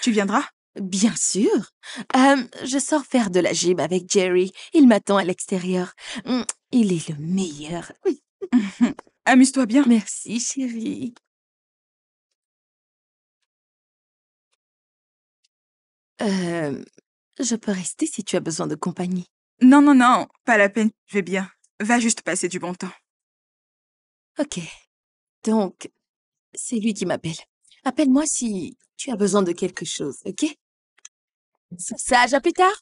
Tu viendras? Bien sûr. Je sors faire de la gym avec Jerry. Il m'attend à l'extérieur. Il est le meilleur. Oui. Amuse-toi bien. Merci, chérie. Euh, je peux rester si tu as besoin de compagnie. Non, non, non. Pas la peine. Je vais bien. Va juste passer du bon temps. Ok. Donc, c'est lui qui m'appelle. Appelle-moi si tu as besoin de quelque chose, ok? Sage, à plus tard.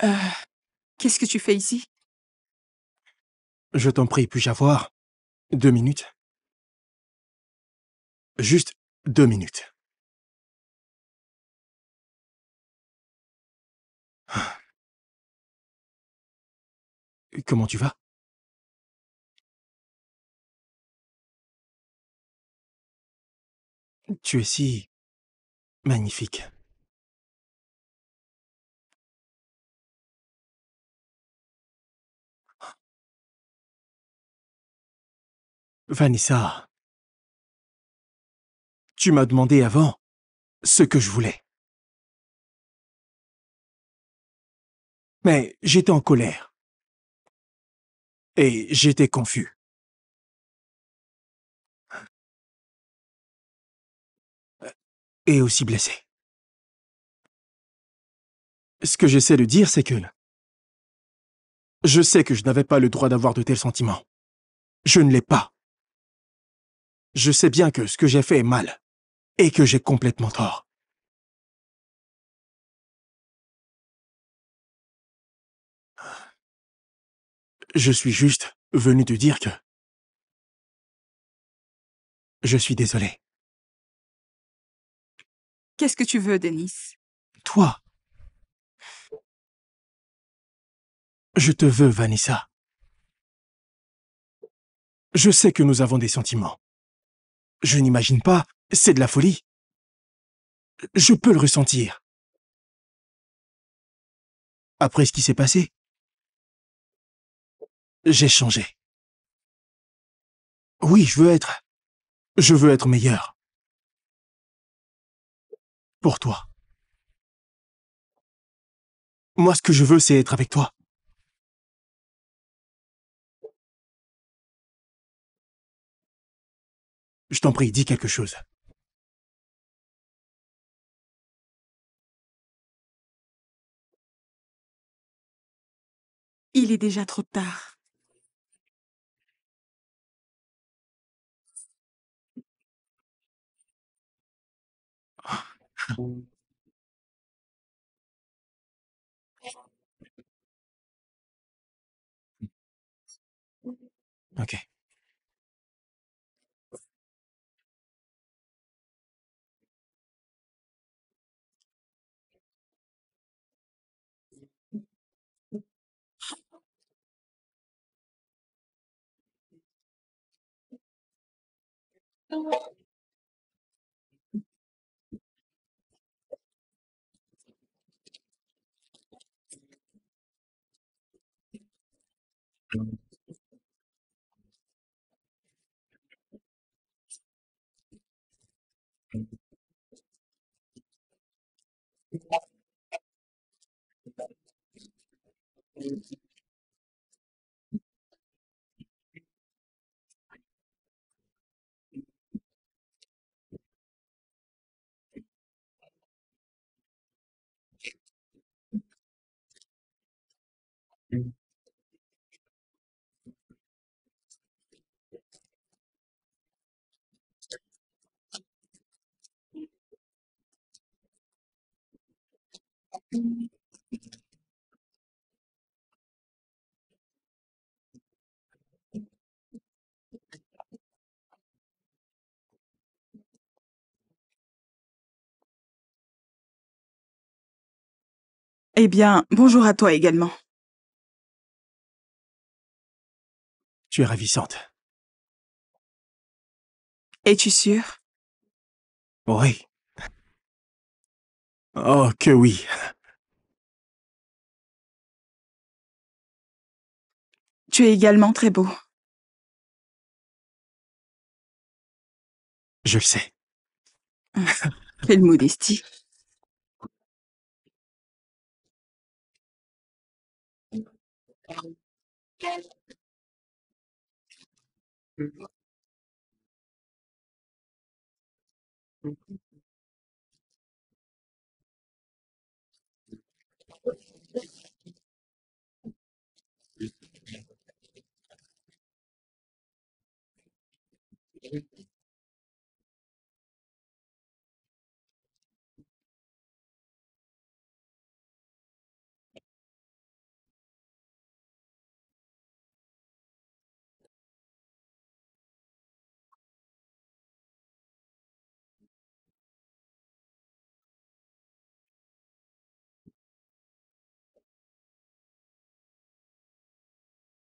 Euh, Qu'est-ce que tu fais ici? Je t'en prie, puis-je avoir 2 minutes? Juste 2 minutes. Comment tu vas? Tu es si magnifique. Vanessa, tu m'as demandé avant ce que je voulais. Mais j'étais en colère. Et j'étais confus. Et aussi blessé. Ce que j'essaie de dire, c'est que je sais que je n'avais pas le droit d'avoir de tels sentiments. Je ne l'ai pas. Je sais bien que ce que j'ai fait est mal. Et que j'ai complètement tort. Je suis juste venu te dire que je suis désolé. Qu'est-ce que tu veux, Dennis? Toi, je te veux, Vanessa. Je sais que nous avons des sentiments. Je n'imagine pas, c'est de la folie. Je peux le ressentir. Après ce qui s'est passé, j'ai changé. Oui, je veux être meilleur. Pour toi. Moi, ce que je veux, c'est être avec toi. Je t'en prie, dis quelque chose. Il est déjà trop tard. Ok. Eh bien, bonjour à toi également. Tu es ravissante. Es-tu sûr? Oui. Oh, que oui. Tu es également très beau. Je le sais. Quelle modestie.